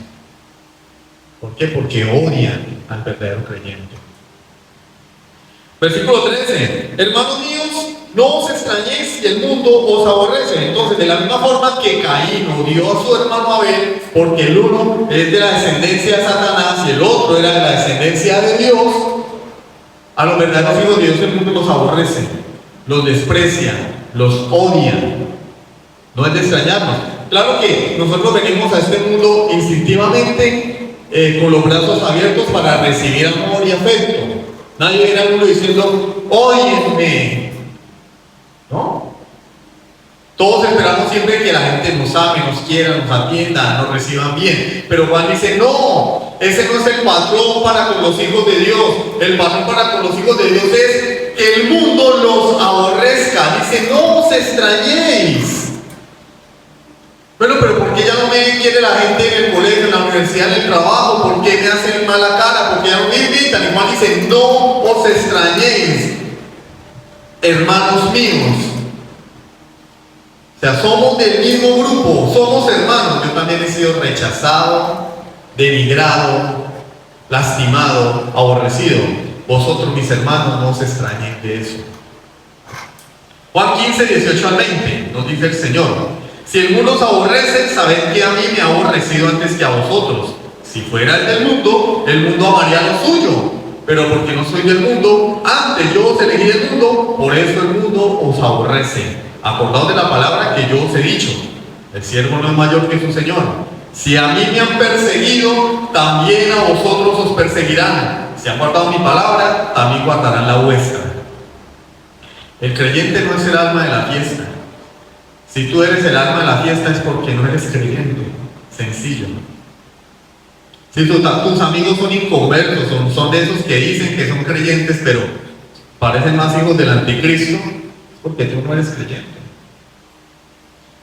¿Por qué? Porque odian al verdadero creyente. Versículo 13. Hermanos míos, no os extrañéis si el mundo os aborrece. Entonces, de la misma forma que Caín odió a su hermano Abel, porque el uno es de la descendencia de Satanás y el otro era de la descendencia de Dios, a los verdaderos hijos de Dios el mundo los aborrece, los desprecia, los odia. No es de extrañarnos. Claro que nosotros venimos a este mundo instintivamente con los brazos abiertos para recibir amor y afecto. Nadie viene al mundo diciendo: óyeme. ¿No? Todos esperamos siempre que la gente nos ame, nos quiera, nos atienda, nos reciban bien. Pero Juan dice: no, ese no es el patrón para con los hijos de Dios. El patrón para con los hijos de Dios es que el mundo los aborrezca. Dice: no os extrañéis. Bueno, pero ¿por qué ya no me quiere la gente en el colegio, en la universidad, en el trabajo? ¿Por qué me hacen mala cara? ¿Por qué ya no me invitan? Y Juan dice: no os extrañéis, hermanos míos. O sea, somos del mismo grupo, somos hermanos. Yo también he sido rechazado, denigrado, lastimado, aborrecido. Vosotros, mis hermanos, no os extrañéis de eso. Juan 15, 18 al 20, nos dice el Señor: si el mundo os aborrece, sabed que a mí me ha aborrecido antes que a vosotros. Si fuera el mundo amaría lo suyo. Pero porque no soy del mundo, antes yo os elegí del mundo, por eso el mundo os aborrece. Acordaos de la palabra que yo os he dicho: el siervo no es mayor que su Señor. Si a mí me han perseguido, también a vosotros os perseguirán. Si han guardado mi palabra, también guardarán la vuestra. El creyente no es el alma de la fiesta. Si tú eres el alma de la fiesta es porque no eres creyente. Sencillo. Si tus amigos son inconversos, son de esos que dicen que son creyentes, pero parecen más hijos del anticristo, es porque tú no eres creyente.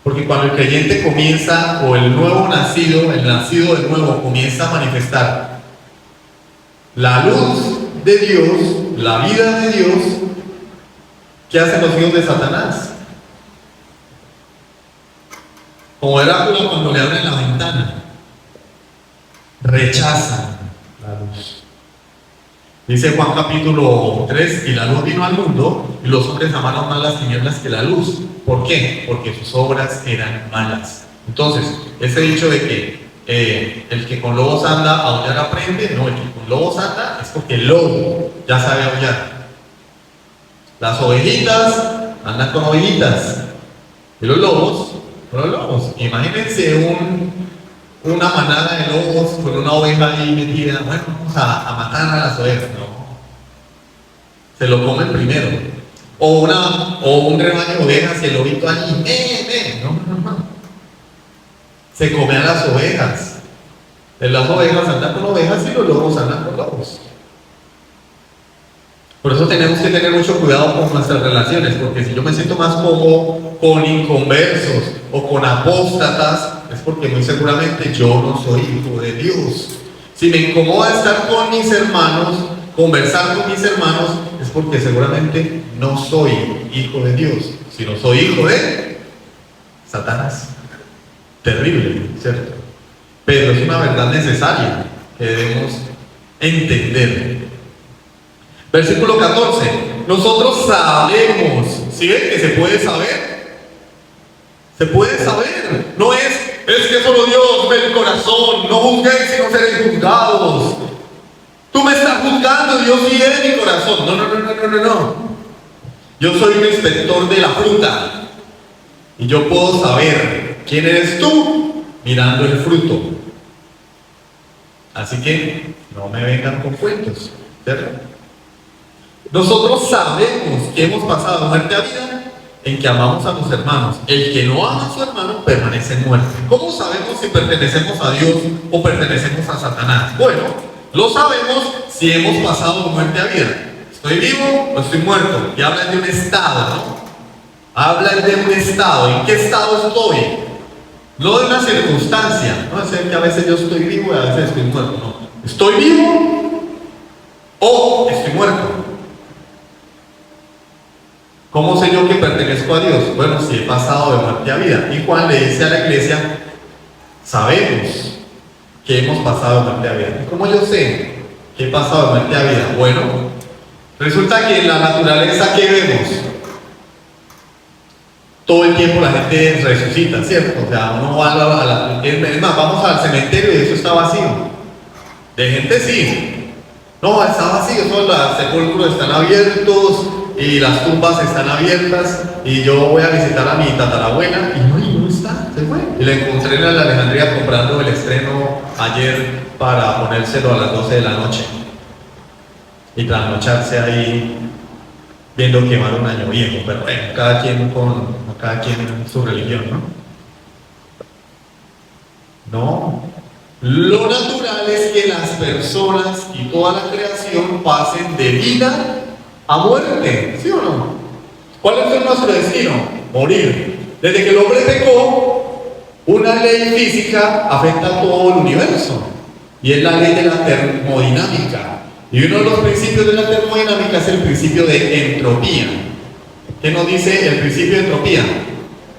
Porque cuando el creyente comienza, o el nuevo nacido, el nacido de nuevo, comienza a manifestar la luz de Dios, la vida de Dios, ¿qué hacen los hijos de Satanás? Como Heráclito cuando le abren la ventana, rechazan la luz. Dice Juan capítulo 3, y la luz vino al mundo, y los hombres amaron más las tinieblas que la luz. ¿Por qué? Porque sus obras eran malas. Entonces, ese dicho de que el que con lobos anda, a aullar aprende, no, el que con lobos anda es porque el lobo ya sabe aullar. Las ovejitas andan con ovejitas, y los lobos con los lobos. Imagínense una manada de lobos con una oveja ahí metida. Bueno, vamos a matar a las ovejas. No, se lo comen primero. O un rebaño de ovejas y el lobito allí, no. Se come a las ovejas. Las ovejas andan con ovejas y los lobos andan con lobos. Por eso tenemos que tener mucho cuidado con nuestras relaciones, porque si yo me siento más cómodo con inconversos o con apóstatas, es porque muy seguramente yo no soy hijo de Dios. Si me incomoda estar con mis hermanos, conversar con mis hermanos, es porque seguramente no soy hijo de Dios, sino soy hijo de Satanás. Terrible, ¿cierto? Pero es una verdad necesaria que debemos entender. Versículo 14. Nosotros sabemos, ¿sí ven que se puede saber? Se puede saber. No es que solo Dios ve el corazón. No juzguéis y no seréis juzgados. Tú me estás juzgando, Dios sí ve mi corazón. No. Yo soy un inspector de la fruta. Y yo puedo saber quién eres tú mirando el fruto. Así que no me vengan con cuentos, ¿cierto? Nosotros sabemos que hemos pasado de muerte a vida en que amamos a los hermanos. El que no ama a su hermano permanece en muerte. ¿Cómo sabemos si pertenecemos a Dios o pertenecemos a Satanás? Bueno, lo sabemos si hemos pasado de muerte a vida. ¿Estoy vivo o estoy muerto? Y hablan de un estado, ¿no? Hablan de un estado. ¿En qué estado estoy? No de una circunstancia. No es que a veces yo estoy vivo y a veces estoy muerto. No. ¿Estoy vivo o estoy muerto? ¿Cómo sé yo que pertenezco a Dios? Bueno, si he pasado de muerte a vida. Y Juan le dice a la iglesia, sabemos que hemos pasado de muerte a vida. ¿Y cómo yo sé que he pasado de muerte a vida? Bueno, resulta que en la naturaleza que vemos, todo el tiempo la gente resucita, ¿cierto? O sea, uno va es más, vamos al cementerio y eso está vacío. De gente sí. No, está vacío, todos los sepulcros están abiertos y las tumbas están abiertas, y yo voy a visitar a mi tatarabuela y no está, se fue. Y la encontré en la Alejandría comprando el estreno ayer para ponérselo a las 12 de la noche y trasnocharse ahí viendo quemar un año viejo. Pero bueno, cada quien su religión, ¿no? Lo natural es que las personas y toda la creación pasen de vida a muerte, ¿sí o no? ¿Cuál es nuestro destino? Morir. Desde que el hombre pecó, una ley física afecta a todo el universo, y es la ley de la termodinámica. Y uno de los principios de la termodinámica es el principio de entropía. ¿Qué nos dice el principio de entropía?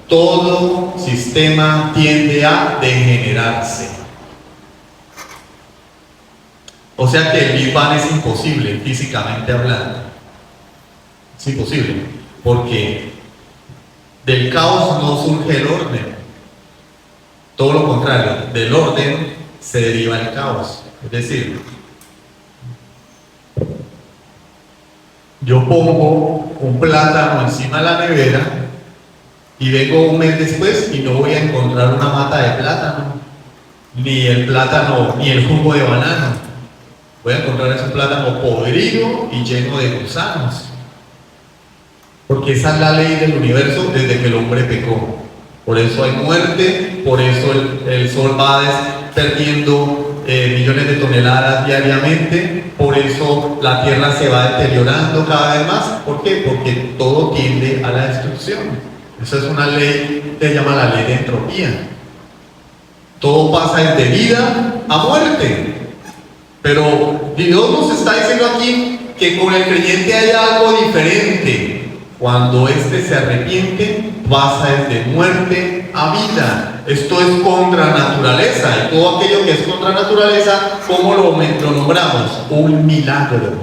Todo sistema tiende a degenerarse. O sea que el Big Bang es imposible físicamente hablando. Es imposible, porque del caos no surge el orden. Todo lo contrario, del orden se deriva el caos. Es decir, yo pongo un plátano encima de la nevera y vengo un mes después y no voy a encontrar una mata de plátano, ni el plátano, ni el jugo de banano. Voy a encontrar ese plátano podrido y lleno de gusanos. Porque esa es la ley del universo desde que el hombre pecó. Por eso hay muerte, por eso el sol va perdiendo millones de toneladas diariamente, por eso la tierra se va deteriorando cada vez más. ¿Por qué? Porque todo tiende a la destrucción. Esa es una ley, se llama la ley de entropía. Todo pasa desde vida a muerte. Pero Dios nos está diciendo aquí que con el creyente hay algo diferente. Cuando éste se arrepiente, pasa desde muerte a vida. Esto es contra naturaleza, y todo aquello que es contra naturaleza, ¿cómo lo nombramos? Un milagro.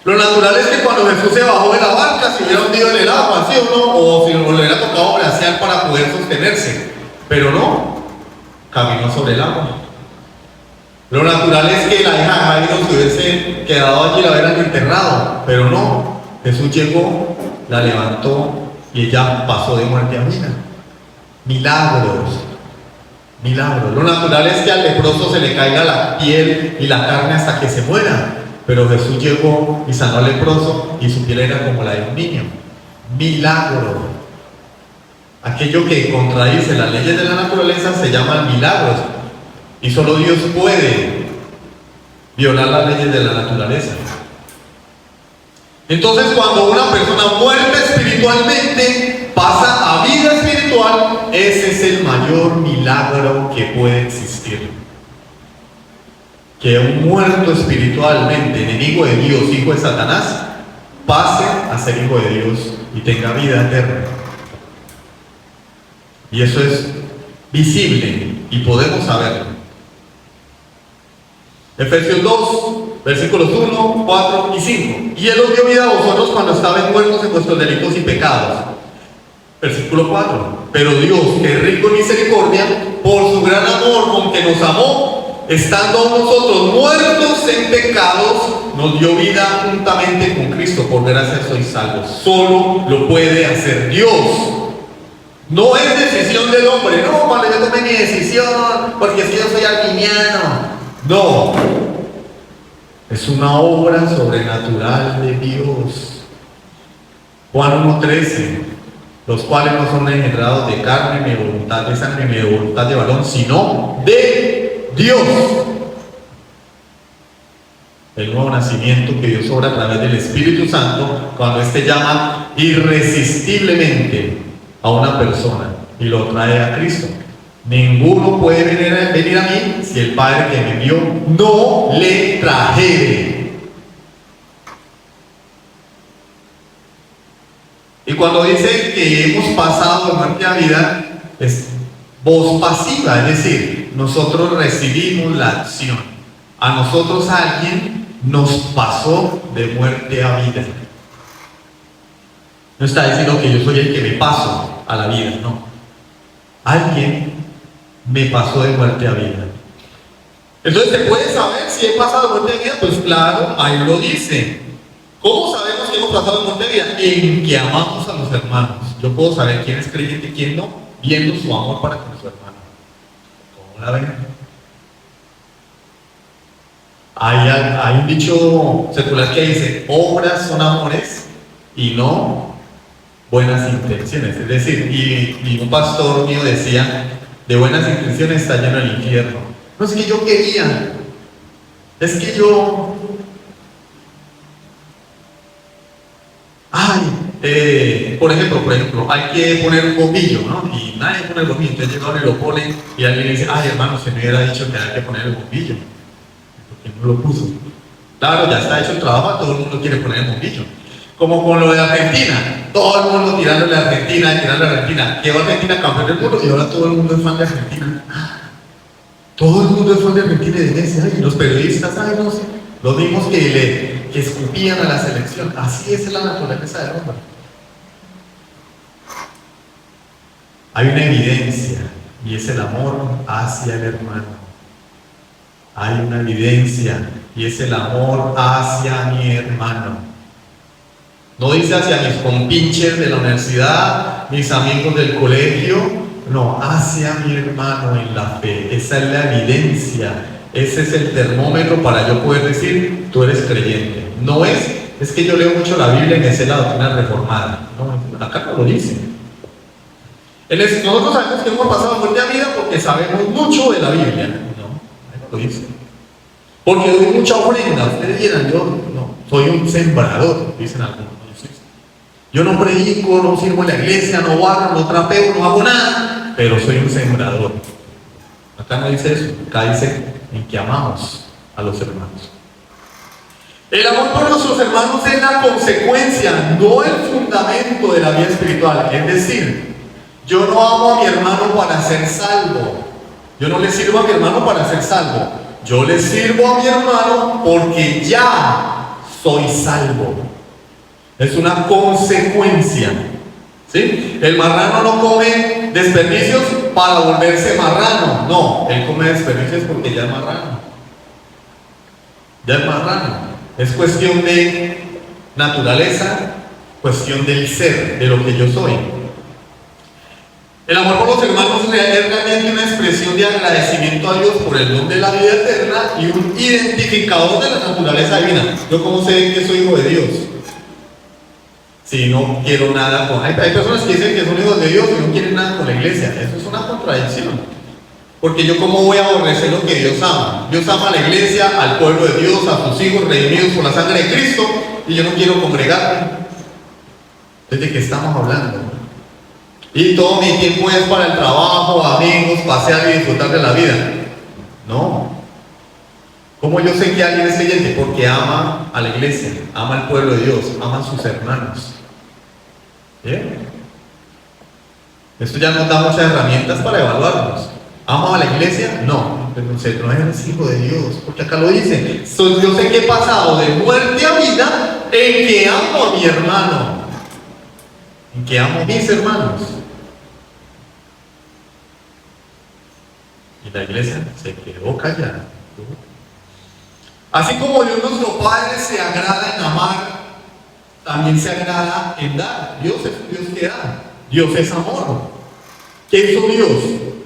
Lo natural es que cuando Jesús se bajó de la barca se hubiera hundido en el agua, ¿sí o no? O si le hubiera tocado bracear para poder sostenerse. Pero no, caminó sobre el agua. Lo natural es que la hija de Jairo se hubiese quedado allí y la hubieran enterrado. Pero no, Jesús llegó, la levantó y ella pasó de muerte a vida. Milagros. Milagros. Lo natural es que al leproso se le caiga la piel y la carne hasta que se muera. Pero Jesús llegó y sanó al leproso y su piel era como la de un niño. Milagro. Aquello que contradice las leyes de la naturaleza se llama milagros. Y solo Dios puede violar las leyes de la naturaleza. Entonces, cuando una persona muerta espiritualmente pasa a vida espiritual, ese es el mayor milagro que puede existir. Que un muerto espiritualmente, enemigo de Dios, hijo de Satanás, pase a ser hijo de Dios y tenga vida eterna. Y eso es visible y podemos saberlo. Efesios 2, versículos 1, 4 y 5. Y Él os dio vida a vosotros cuando estabais muertos en vuestros delitos y pecados. Versículo 4. Pero Dios, que es rico en misericordia, por su gran amor con que nos amó, estando nosotros muertos en pecados, nos dio vida juntamente con Cristo. Por gracia sois salvos. Solo lo puede hacer Dios. No es decisión del hombre. No, cuando yo tomé mi decisión, porque es que yo soy arminiano. No. Es una obra sobrenatural de Dios. Juan 1:13. Los cuales no son engendrados de carne, ni de voluntad de sangre, ni de voluntad de varón, sino de Dios. El nuevo nacimiento que Dios obra a través del Espíritu Santo, cuando éste llama irresistiblemente a una persona y lo trae a Cristo. Ninguno puede venir a mí si el Padre que me envió no le trajere. Y cuando dice que hemos pasado de muerte a vida, es voz pasiva, es decir, nosotros recibimos la acción. A nosotros alguien nos pasó de muerte a vida. No está diciendo que yo soy el que me paso a la vida, no. Alguien me pasó de muerte a vida. Entonces, ¿se puede saber si he pasado de muerte a vida? Pues claro, ahí lo dice. ¿Cómo sabemos que hemos pasado de muerte a vida? En que amamos a los hermanos. Yo puedo saber quién es creyente y quién no, viendo su amor para con su hermano. ¿Cómo la ven? Hay un dicho secular que dice: obras son amores y no buenas intenciones. Es decir, y un pastor mío decía: de buenas intenciones está lleno el infierno. No es que yo quería, es que yo, por ejemplo, hay que poner un bombillo, ¿no? Y nadie pone el bombillo, entonces llegaron y lo ponen y alguien dice: ay, hermano, se me hubiera dicho que hay que poner el bombillo, porque no lo puso. Claro, ya está hecho el trabajo, todo el mundo quiere poner el bombillo. Como con lo de Argentina, todo el mundo tirándole a Argentina. Quedó Argentina campeón del mundo y ahora todo el mundo es fan de Argentina. Todo el mundo es fan de Argentina y de Messi. Ay, los periodistas, ay, no sé, los mismos que escupían a la selección. Así es la naturaleza del hombre. Hay una evidencia y es el amor hacia el hermano. Hay una evidencia y es el amor hacia mi hermano. No dice hacia mis compinches de la universidad, mis amigos del colegio, no, hacia mi hermano en la fe. Esa es la evidencia, ese es el termómetro para yo poder decir: tú eres creyente. No es que yo leo mucho la Biblia y me sé la doctrina reformada. No, acá no lo dice. Nosotros sabemos que hemos pasado muerte a vida porque sabemos mucho de la Biblia. No, ahí no lo dice. Porque doy mucha ofrenda. Ustedes dirán: yo no, soy un sembrador, dicen algunos. Yo no predico, no sirvo en la iglesia, no barro, no trapeo, no hago nada, pero soy un sembrador. Acá no dice eso, acá dice en que amamos a los hermanos. El amor por nuestros hermanos es la consecuencia, no el fundamento de la vida espiritual. Es decir, yo no amo a mi hermano para ser salvo. Yo no le sirvo a mi hermano para ser salvo. Yo le sirvo a mi hermano porque ya soy salvo. Es una consecuencia. ¿Sí? El marrano no come desperdicios para volverse marrano. No, él come desperdicios porque ya es marrano. Ya es marrano. Es cuestión de naturaleza, cuestión del ser, de lo que yo soy. El amor por los hermanos es realmente una expresión de agradecimiento a Dios por el don de la vida eterna y un identificador de la naturaleza divina. Yo cómo sé que soy hijo de Dios si no quiero nada con... Hay personas que dicen que son hijos de Dios y no quieren nada con la iglesia. Eso es una contradicción. Porque yo cómo voy a aborrecer lo que Dios ama. Dios ama a la iglesia, al pueblo de Dios, a sus hijos redimidos por la sangre de Cristo, y yo no quiero congregarme. Entonces, ¿de qué estamos hablando? Y todo mi tiempo es para el trabajo, amigos, pasear y disfrutar de la vida. No. ¿Cómo yo sé que alguien es creyente? Porque ama a la iglesia, ama al pueblo de Dios, ama a sus hermanos. ¿Bien? Esto ya nos da muchas herramientas para evaluarnos. ¿Amo a la iglesia? No, pero no eres hijo de Dios, porque acá lo dice. Yo sé que he pasado de muerte a vida en que amo a mi hermano, en que amo a mis hermanos. Y la iglesia se quedó callada. Así como Dios nuestro Padre se agrada en amar, también se agrada en dar. Dios es Dios que da. Dios es amor. ¿Qué hizo Dios?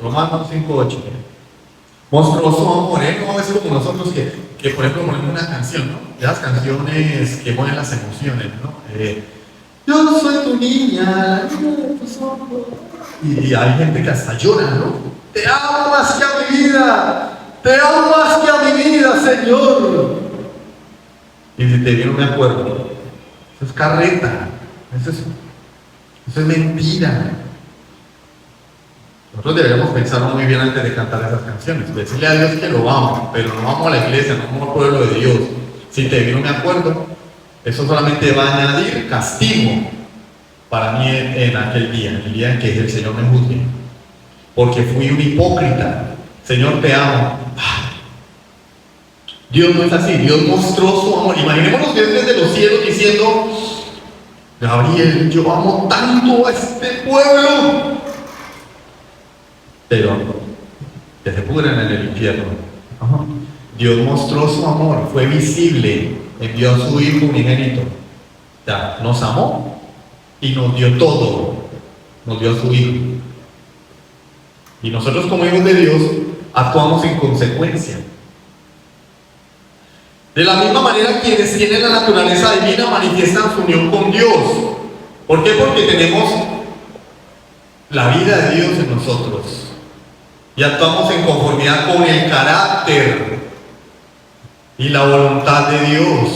Romanos 5:8. Mostró su amor. No es como nosotros que por ejemplo ponemos una canción, ¿no? Las canciones que ponen las emociones, ¿no? Yo soy tu niña, tus ojos. Y hay gente que hasta llora, ¿no? Te amo más que a mi vida. Te amo más que a mi vida, Señor. Y si te viene un acuerdo, eso es carreta, eso es mentira. Nosotros deberíamos pensarlo muy bien antes de cantar esas canciones. Decirle a Dios que lo amo, pero no amo a la iglesia, no amo al pueblo de Dios. Si te viene un acuerdo, eso solamente va a añadir castigo para mí en aquel día, en el día en que el Señor me juzgue. Porque fui un hipócrita. Señor, te amo. Dios no es así. Dios mostró su amor. Imaginémonos Dios desde los cielos diciendo: Gabriel, yo amo tanto a este pueblo, pero que se pudran en el infierno. Dios mostró su amor, fue visible, envió a su Hijo unigénito. Ya, nos amó y nos dio todo. Nos dio a su Hijo. Y nosotros como hijos de Dios actuamos en consecuencia. De la misma manera, quienes tienen la naturaleza divina manifiestan su unión con Dios. ¿Por qué? Porque tenemos la vida de Dios en nosotros y actuamos en conformidad con el carácter y la voluntad de Dios.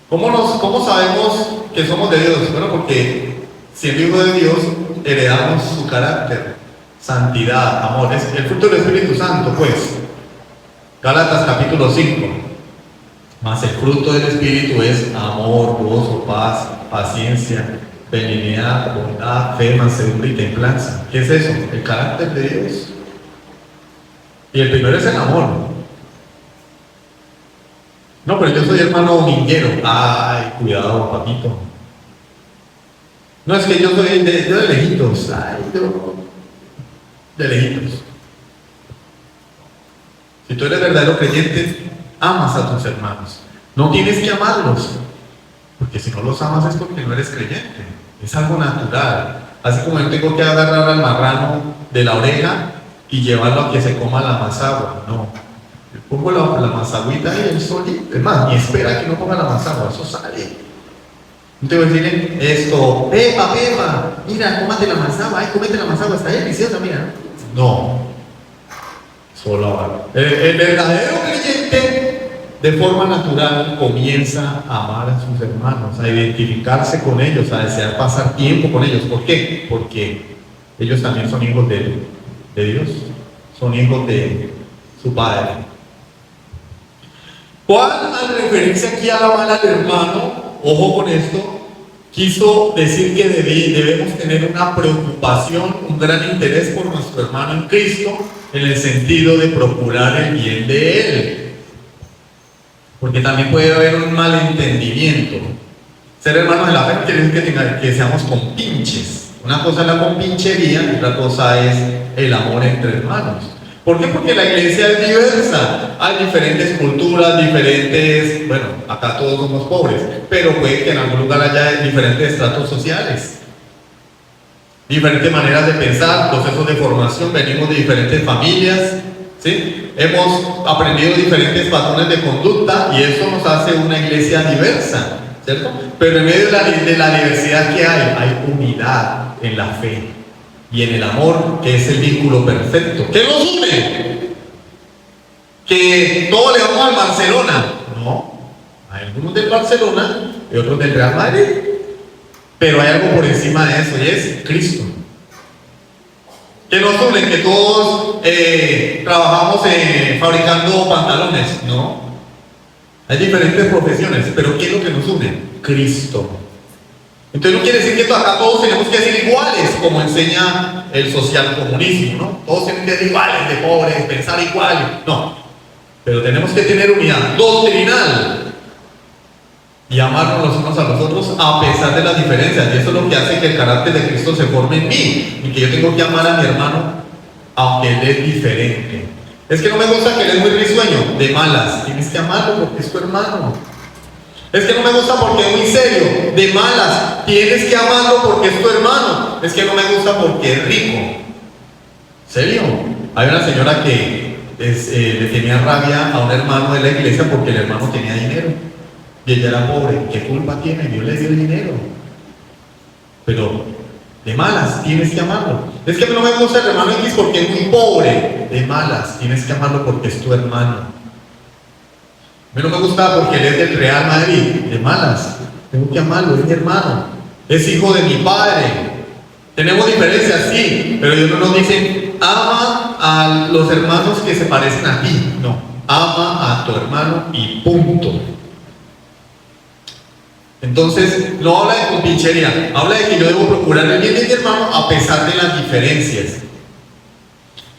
¿Cómo sabemos que somos de Dios? Bueno, porque siendo hijos de Dios heredamos su carácter, santidad, amor. Es el fruto del Espíritu Santo, pues. Gálatas capítulo 5. Mas el fruto del Espíritu es amor, gozo, paz, paciencia, benignidad, bondad, fe, mansedumbre y templanza. ¿Qué es eso? El carácter de Dios. Y el primero es el amor. No, pero yo soy hermano dominguero. Ay, cuidado, papito. No, es que yo soy de lejitos. Ay, yo de lejitos. Si tú eres verdadero creyente, amas a tus hermanos. No tienes que amarlos, porque si no los amas es porque no eres creyente. Es algo natural. Así como yo tengo que agarrar al marrano de la oreja y llevarlo a que se coma la mazagua. No. Yo pongo la mazagüita y él solito. Es más, ni espera que no ponga la mazagua, eso sale. No te voy a decir esto: Pepa, mira, cómate la mazagua, cómete la mazagua, está deliciosa, mira. No. Solo ahora. El verdadero creyente, de forma natural, comienza a amar a sus hermanos, a identificarse con ellos, a desear pasar tiempo con ellos. ¿Por qué? Porque ellos también son hijos de Dios, son hijos de su Padre. Juan, al referirse aquí a amar al hermano, ojo con esto, quiso decir que debemos tener una preocupación, un gran interés por nuestro hermano en Cristo, en el sentido de procurar el bien de él. porque también puede haber un malentendimiento. Ser hermanos de la fe no quiere decir que seamos compinches. Una cosa es la compinchería y otra cosa es el amor entre hermanos. ¿Por qué? Porque la iglesia es diversa. Hay diferentes culturas, diferentes... Bueno, acá todos somos pobres, pero puede que en algún lugar haya diferentes estratos sociales. Diferentes maneras de pensar, procesos de formación, venimos de diferentes familias, ¿sí? Hemos aprendido diferentes patrones de conducta y eso nos hace una iglesia diversa, ¿cierto? Pero en medio de la diversidad que hay unidad en la fe y en el amor, que es el vínculo perfecto. ¿Qué nos une? Que todos le vamos al Barcelona. No, hay algunos del Barcelona y otros del Real Madrid. Pero hay algo por encima de eso y es Cristo. Que nos une, que todos trabajamos fabricando pantalones, ¿no? Hay diferentes profesiones, pero ¿qué es lo que nos une? Cristo. Entonces no quiere decir que acá todos tenemos que ser iguales, como enseña el socialcomunismo, ¿no? Todos tienen que ser iguales de pobres, pensar igual. No, pero tenemos que tener unidad doctrinal y amarnos los unos a los otros a pesar de las diferencias, y eso es lo que hace que el carácter de Cristo se forme en mí y que yo tengo que amar a mi hermano aunque él es diferente. Es que no me gusta que él es muy risueño, de malas, tienes que amarlo porque es tu hermano. Es que no me gusta porque es muy serio, de malas, tienes que amarlo porque es tu hermano. Es que no me gusta porque es rico. ¿Serio? Hay una señora que le tenía rabia a un hermano de la iglesia porque el hermano tenía dinero y ella era pobre. ¿Qué culpa tiene? Dios le dio el dinero. Pero de malas, tienes que amarlo. Es que no me gusta el hermano X porque es muy pobre. De malas, tienes que amarlo porque es tu hermano. A mí no me gusta porque él es del Real Madrid. De malas, tengo que amarlo, es mi hermano. Es hijo de mi padre. Tenemos diferencias, sí, pero Dios no nos dice, ama a los hermanos que se parecen a ti. No, ama a tu hermano y punto. Entonces, no habla de compinchería, habla de que yo debo procurar el bien de mi hermano a pesar de las diferencias.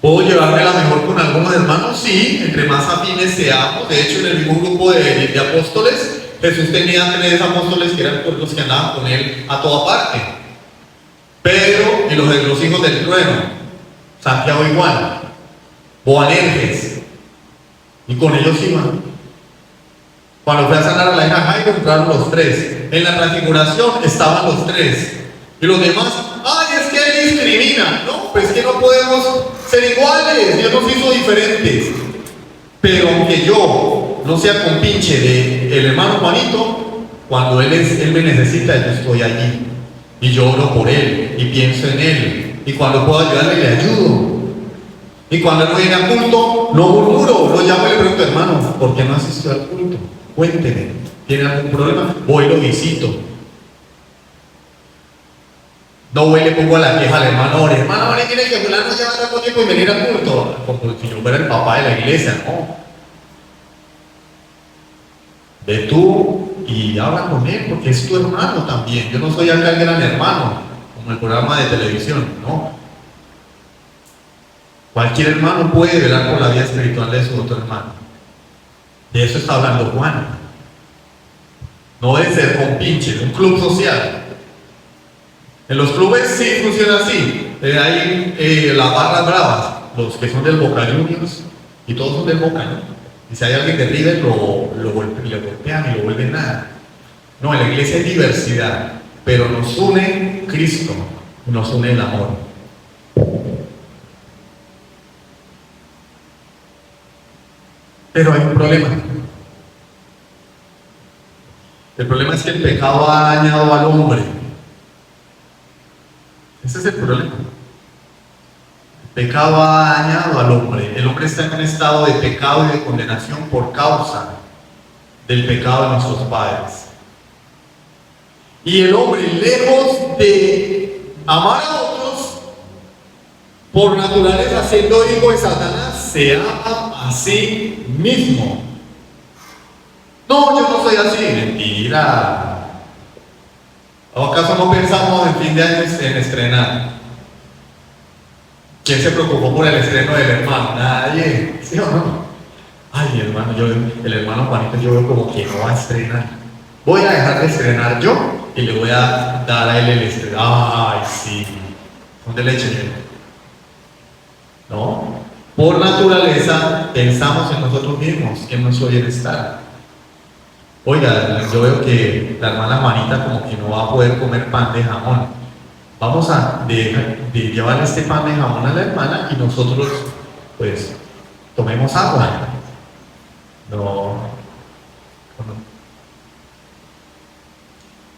¿Puedo llevármela mejor con algunos hermanos? Sí, entre más afines seamos. De hecho, en el mismo grupo de apóstoles, Jesús tenía 3 apóstoles que eran los que andaban con él a toda parte. Pedro y los hijos del trueno, Santiago igual, Boanerges, y con ellos iban. Cuando fue a sanar a la hija Jairo, entraron los 3. En la transfiguración estaban los 3. Y los demás, ¡ay, es que él discrimina! No, pues es que no podemos ser iguales, Dios nos hizo diferentes. Pero aunque yo no sea compinche del hermano Juanito, cuando él me necesita, yo estoy allí. Y yo oro por él, y pienso en él. Y cuando puedo ayudarle, le ayudo. Y cuando él no viene al culto, no murmuro, lo llamo y le pregunto, hermano, ¿por qué no asistió al culto? Cuénteme, ¿tiene algún problema? Voy y lo visito. No voy y le pongo a la queja al hermano, hermano, tiene que fulano llevar tanto tiempo y venir al culto. Como si yo fuera el papá de la iglesia, no. Ve tú y habla con él, porque es tu hermano también. Yo no soy acá el gran hermano, como el programa de televisión, no. Cualquier hermano puede velar por la vida espiritual de su otro hermano. De eso está hablando Juan. No de ser compinches, un club social. En los clubes sí funciona así. Hay las barras bravas, los que son del Boca Juniors, y todos son del Boca, ¿no? Y si hay alguien de River, lo golpean y lo vuelven nada. No, en la iglesia hay diversidad, pero nos une Cristo, nos une el amor. Pero hay un problema. El problema es que el pecado ha dañado al hombre. Ese es el problema. El pecado ha dañado al hombre. El hombre está en un estado de pecado y de condenación por causa del pecado de nuestros padres. Y el hombre, lejos de amar a otros, por naturaleza, siendo hijo de Satanás, se ama a sí mismo. No, yo no soy así. Mentira. ¿O acaso no pensamos en fin de año en estrenar? ¿Quién se preocupó por el estreno del hermano? Nadie, ¿sí o no? Ay, hermano, el hermano Juanito yo veo como que no va a estrenar. Voy a dejar de estrenar yo y le voy a dar a él el estreno. Ay, sí. ¿Dónde le eché? ¿No? Por naturaleza pensamos en nosotros mismos, en nuestro bienestar. Oiga, yo veo que la hermana Juanita como que no va a poder comer pan de jamón. Vamos a de llevar este pan de jamón a la hermana y nosotros, pues, tomemos agua. No.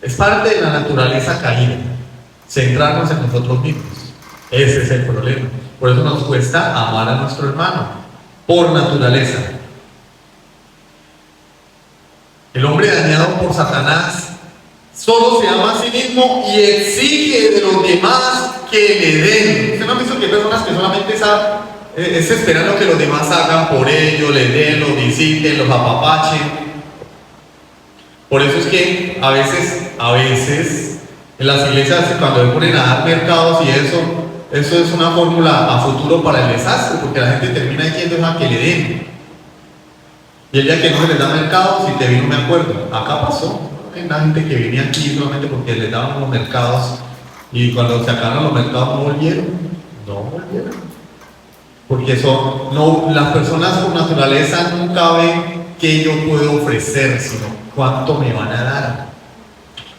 Es parte de la naturaleza caída, centrarnos en nosotros mismos. Ese es el problema. Por eso nos cuesta amar a nuestro hermano, por naturaleza. El hombre dañado por Satanás solo se ama a sí mismo y exige de los demás que le den. ¿Usted no ha visto que hay personas que solamente es esperando que los demás hagan por ellos, le den, los visiten, los apapachen? Por eso es que a veces en las iglesias cuando le ponen a dar mercados y eso es una fórmula a futuro para el desastre, porque la gente termina diciendo a que le den. Y el día que no se les da mercados, si te vi no me acuerdo, acá pasó. Hay una gente que venía aquí solamente porque les daban los mercados y cuando se acabaron los mercados no volvieron. Porque las personas por naturaleza nunca ven qué yo puedo ofrecer, sino cuánto me van a dar.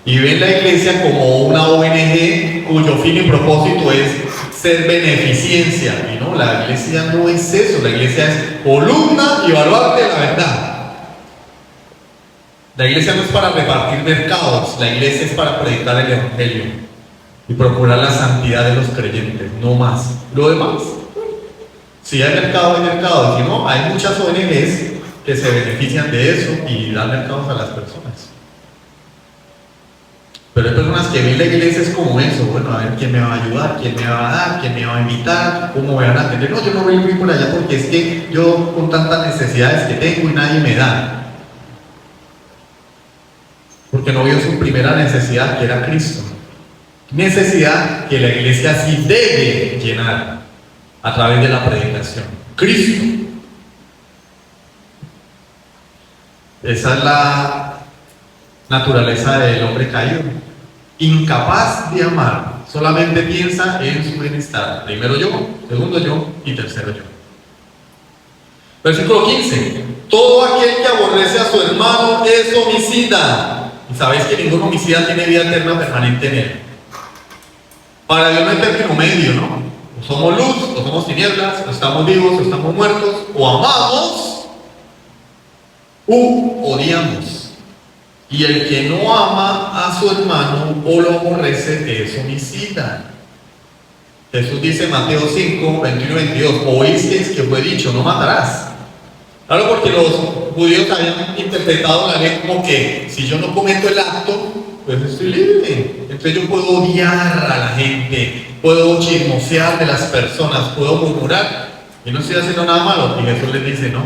Y ven la iglesia como una ONG cuyo fin y propósito es ser beneficencia. Y no, la iglesia no es eso, la iglesia es columna y baluarte de la verdad. La iglesia no es para repartir mercados, la iglesia es para predicar el evangelio y procurar la santidad de los creyentes, no más. Lo demás, si hay mercado, hay mercado. Si no, hay muchas ONGs que se benefician de eso y dan mercados a las personas. Pero hay personas que ven la iglesia es como eso, bueno, a ver quién me va a ayudar, quién me va a dar, quién me va a invitar, cómo me van a atender. No, yo no voy a ir por allá porque es que yo con tantas necesidades que tengo y nadie me da. Porque no vio su primera necesidad, que era Cristo. Necesidad que la iglesia sí debe llenar a través de la predicación. Cristo. Esa es la naturaleza del hombre caído. Incapaz de amar, solamente piensa en su bienestar. Primero yo, segundo yo y tercero yo. Versículo 15. Todo aquel que aborrece a su hermano es homicida. Y sabéis que ningún homicida tiene vida eterna permanente en él. Para Dios no hay término medio, ¿no? O somos luz, o somos tinieblas, o estamos vivos, o estamos muertos, o amamos, u odiamos. Y el que no ama a su hermano o lo aborrece es homicida. Jesús dice en Mateo 5, 21 y 22, oísteis que fue dicho, no matarás. Claro, porque los judíos habían interpretado la ley como que si yo no cometo el acto, pues estoy libre. Entonces yo puedo odiar a la gente, puedo chismosear de las personas, puedo murmurar y no estoy haciendo nada malo. Y Jesús les dice, no,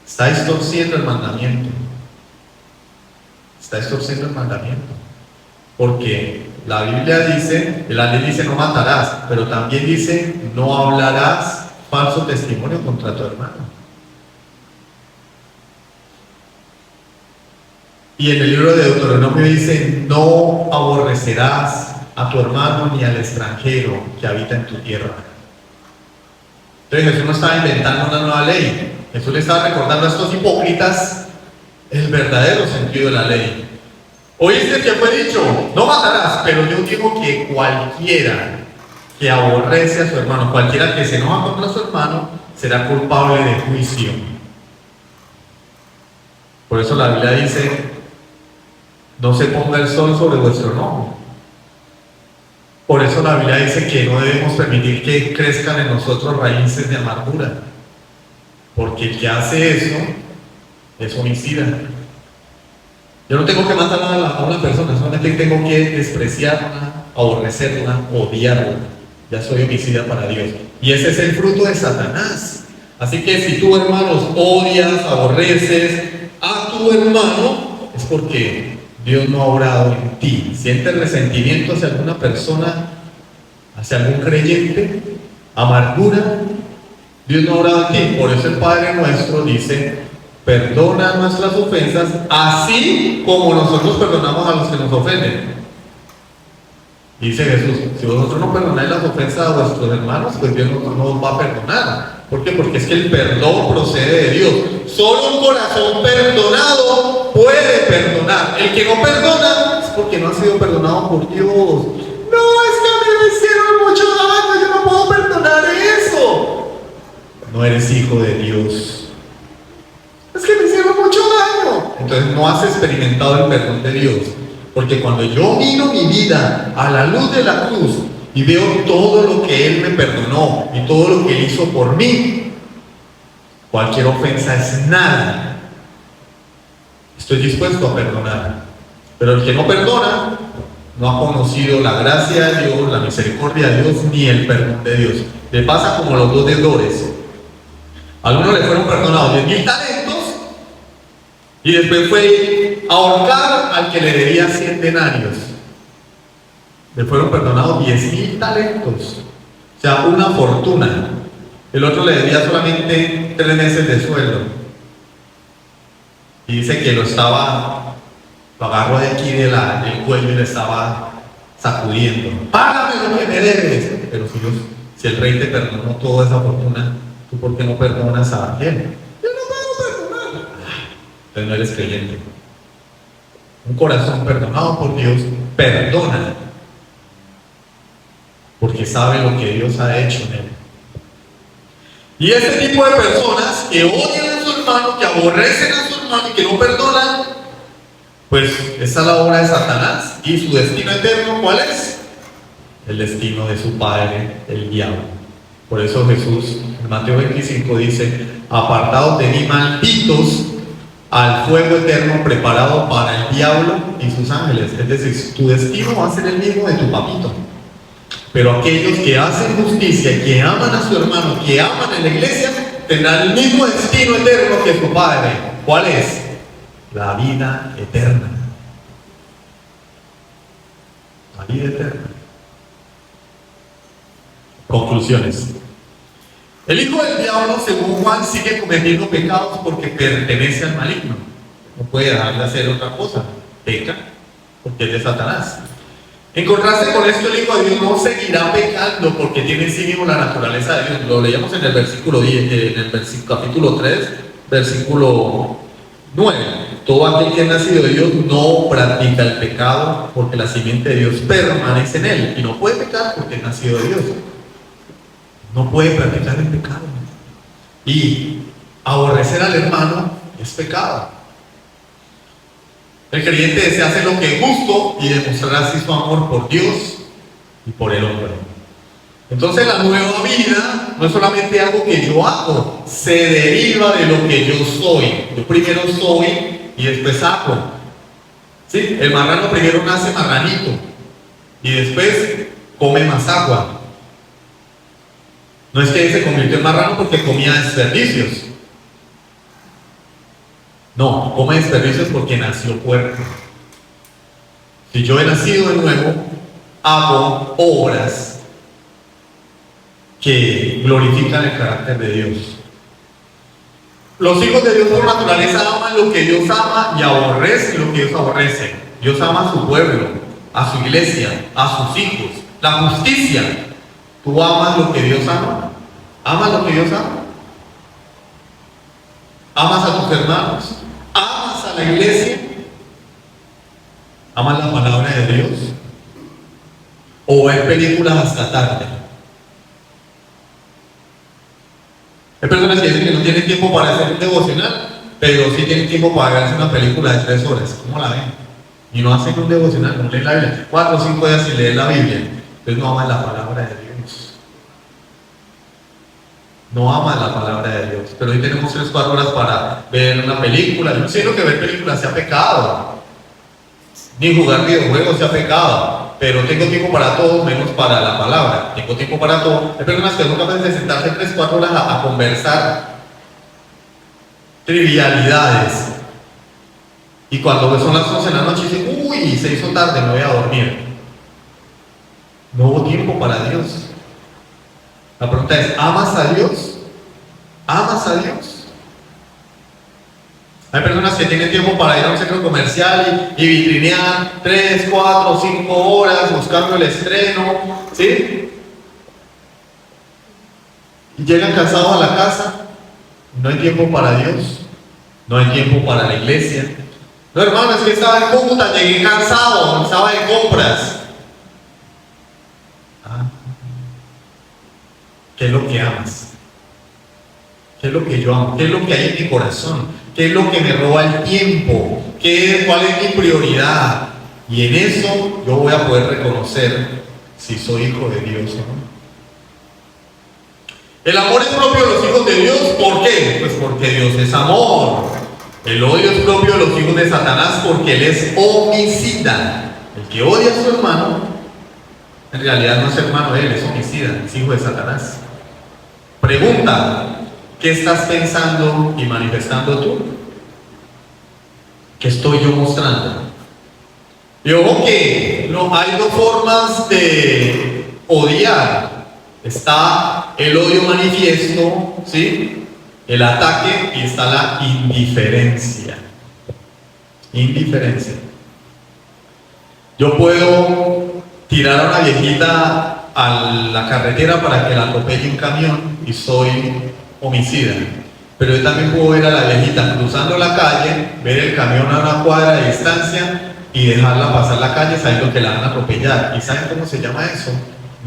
estáis torciendo el mandamiento. Estáis torciendo el mandamiento. Porque la Biblia dice, la ley dice no matarás, pero también dice no hablarás falso testimonio contra tu hermano. Y en el libro de Deuteronomio dice no aborrecerás a tu hermano ni al extranjero que habita en tu tierra. Entonces Jesús no estaba inventando una nueva ley. Jesús le estaba recordando a estos hipócritas el verdadero sentido de la ley. Oíste que fue dicho, no matarás, pero yo digo que cualquiera que aborrece a su hermano, cualquiera que se enoja contra su hermano, será culpable de juicio. Por eso la Biblia dice, no se ponga el sol sobre vuestro enojo. Por eso la Biblia dice que no debemos permitir que crezcan en nosotros raíces de amargura. Porque el que hace eso es homicida. Yo no tengo que matar a una persona, solamente tengo que despreciarla, aborrecerla, odiarla. Ya soy homicida para Dios. Y ese es el fruto de Satanás. Así que si tú, hermanos, odias, aborreces a tu hermano, es porque Dios no ha obrado en ti. Sientes resentimiento hacia alguna persona, hacia algún creyente, amargura, Dios no ha obrado en ti. Por eso el Padre nuestro dice, perdona nuestras ofensas, así como nosotros perdonamos a los que nos ofenden. Dice Jesús, si vosotros no perdonáis las ofensas a vuestros hermanos, pues Dios no os va a perdonar. ¿Por qué? Porque es que el perdón procede de Dios. Solo un corazón perdonado puede perdonar. El que no perdona es porque no ha sido perdonado por Dios. No, es que a mí me hicieron mucho daño, yo no puedo perdonar eso. No eres hijo de Dios. Es que me hicieron mucho daño. Entonces no has experimentado el perdón de Dios. Porque cuando yo miro mi vida a la luz de la cruz y veo todo lo que Él me perdonó y todo lo que Él hizo por mí, cualquier ofensa es nada. Estoy dispuesto a perdonar. Pero el que no perdona no ha conocido la gracia de Dios, la misericordia de Dios, ni el perdón de Dios. Le pasa como a los dos deudores. A uno le fueron perdonados 10.000 talentos y después fue a ahorcar al que le debía 100 denarios. Le fueron perdonados 10.000 talentos, o sea, una fortuna. El otro le debía solamente 3 meses de sueldo. Y dice que lo agarró de aquí del cuello y le estaba sacudiendo. Págame lo que me debes. Pero si el rey te perdonó toda esa fortuna, ¿tú por qué no perdonas a él? Yo no puedo perdonar. Entonces no eres creyente. Un corazón perdonado por Dios perdona, porque sabe lo que Dios ha hecho en él. Y este tipo de personas que odian a su hermano, que aborrecen a su hermano y que no perdonan, pues esa es la obra de Satanás. ¿Y su destino eterno cuál es? El destino de su padre, el diablo. Por eso Jesús en Mateo 25 dice, apartados de mí, malditos, al fuego eterno preparado para el diablo y sus ángeles. Es decir, tu destino va a ser el mismo de tu papito. Pero aquellos que hacen justicia y que aman a su hermano, que aman en la iglesia, tendrán el mismo destino eterno que su Padre. ¿Cuál es? La vida eterna. La vida eterna. Conclusiones. El hijo del diablo, según Juan, sigue cometiendo pecados porque pertenece al maligno. No puede dejar de hacer otra cosa. Peca porque es de Satanás. En contraste con esto, el hijo de Dios no seguirá pecando porque tiene en sí mismo la naturaleza de Dios. Lo leíamos en el versículo 10, en el capítulo 3, versículo 9. Todo aquel que es nacido de Dios no practica el pecado porque la simiente de Dios permanece en él y no puede pecar porque es nacido de Dios. No puede practicar el pecado. Y aborrecer al hermano es pecado. El creyente desea hacer lo que es justo y demostrar así su amor por Dios y por el hombre. Entonces la nueva vida no es solamente algo que yo hago, se deriva de lo que yo soy. Yo primero soy y después hago. ¿Sí? El marrano primero nace marranito y después come más agua. No es que se convirtió en marrano porque comía desperdicios. No, come desperdicios porque nació puerco. Si yo he nacido de nuevo, hago obras que glorifican el carácter de Dios. Los hijos de Dios por naturaleza aman lo que Dios ama y aborrecen lo que Dios aborrece. Dios ama a su pueblo, a su iglesia, a sus hijos. La justicia. ¿Tú amas lo que Dios ama? ¿Amas lo que Dios ama? ¿Amas a tus hermanos? ¿Amas a la iglesia? ¿Amas la palabra de Dios? ¿O ver películas hasta tarde? Hay personas que dicen que no tienen tiempo para hacer un devocional, pero sí tienen tiempo para verse una película de 3 horas. ¿Cómo la ven? Y no hacen un devocional, no leen la Biblia. 4 o 5 días sin leer la Biblia. Entonces no aman la palabra de Dios. No aman la palabra de Dios. Pero hoy tenemos 3 o 4 horas para ver una película. Yo no sé lo que ver películas sea pecado. Ni jugar videojuegos sea pecado. Pero tengo tiempo para todo menos para la palabra. Tengo tiempo para todo. Hay personas que son capaces de sentarse 3 o 4 horas a conversar trivialidades. Y cuando son las 11 de la noche dicen, uy, se hizo tarde, me voy a dormir. No hubo tiempo para Dios. La pregunta es, ¿amas a Dios? ¿Amas a Dios? Hay personas que tienen tiempo para ir a un centro comercial y vitrinear 3, 4, 5 horas buscando el estreno, ¿sí? Y llegan cansados a la casa. No hay tiempo para Dios. No hay tiempo para la iglesia. No, hermano, es que estaba en Cúcuta, llegué cansado, estaba de compras. ¿Qué es lo que amas? ¿Qué es lo que yo amo? ¿Qué es lo que hay en mi corazón? ¿Qué es lo que me roba el tiempo? ¿Cuál es mi prioridad? Y en eso yo voy a poder reconocer si soy hijo de Dios o no. El amor es propio de los hijos de Dios. ¿Por qué? Pues porque Dios es amor. El odio es propio de los hijos de Satanás porque él es homicida. El que odia a su hermano, en realidad no es hermano de él, es homicida, es hijo de Satanás. Pregunta: ¿qué estás pensando y manifestando tú? ¿Qué estoy yo mostrando? Y ojo que hay dos formas de odiar. Está el odio manifiesto, ¿sí? El ataque, y está la indiferencia. Indiferencia. Yo puedo tirar a una viejita a la carretera para que la atropelle un camión y soy homicida. Pero yo también puedo ver a la viejita cruzando la calle, ver el camión a una cuadra de distancia y dejarla pasar la calle sabiendo que la van a atropellar. ¿Y saben cómo se llama eso?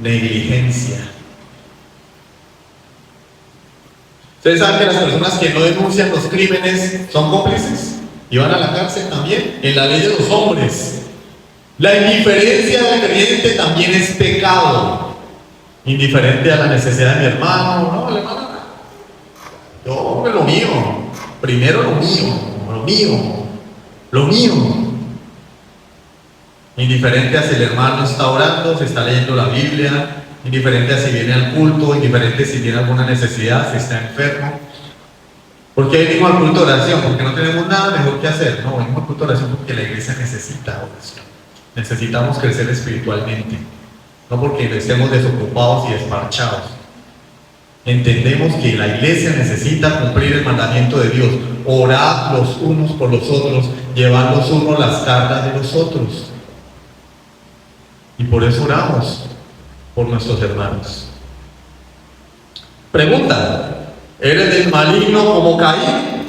Negligencia. ¿Ustedes saben que las personas que no denuncian los crímenes son cómplices y van a la cárcel también? En la ley de los hombres. La indiferencia del creyente también es pecado. Indiferente a la necesidad de mi hermano, no, hermano. Yo, lo mío, primero lo mío. Indiferente a si el hermano está orando, si está leyendo la Biblia, indiferente a si viene al culto, indiferente si tiene alguna necesidad, si está enfermo. ¿Por qué venimos al culto de oración? Porque no tenemos nada mejor que hacer. No, venimos al culto de oración porque la iglesia necesita oración. Necesitamos crecer espiritualmente, no porque estemos desocupados y desparchados. Entendemos que la iglesia necesita cumplir el mandamiento de Dios: orad los unos por los otros, llevad los unos las cargas de los otros. Y por eso oramos por nuestros hermanos. Pregunta: ¿eres del maligno como Caín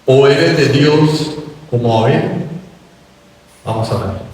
o eres de Dios como Abel? Vamos a orar.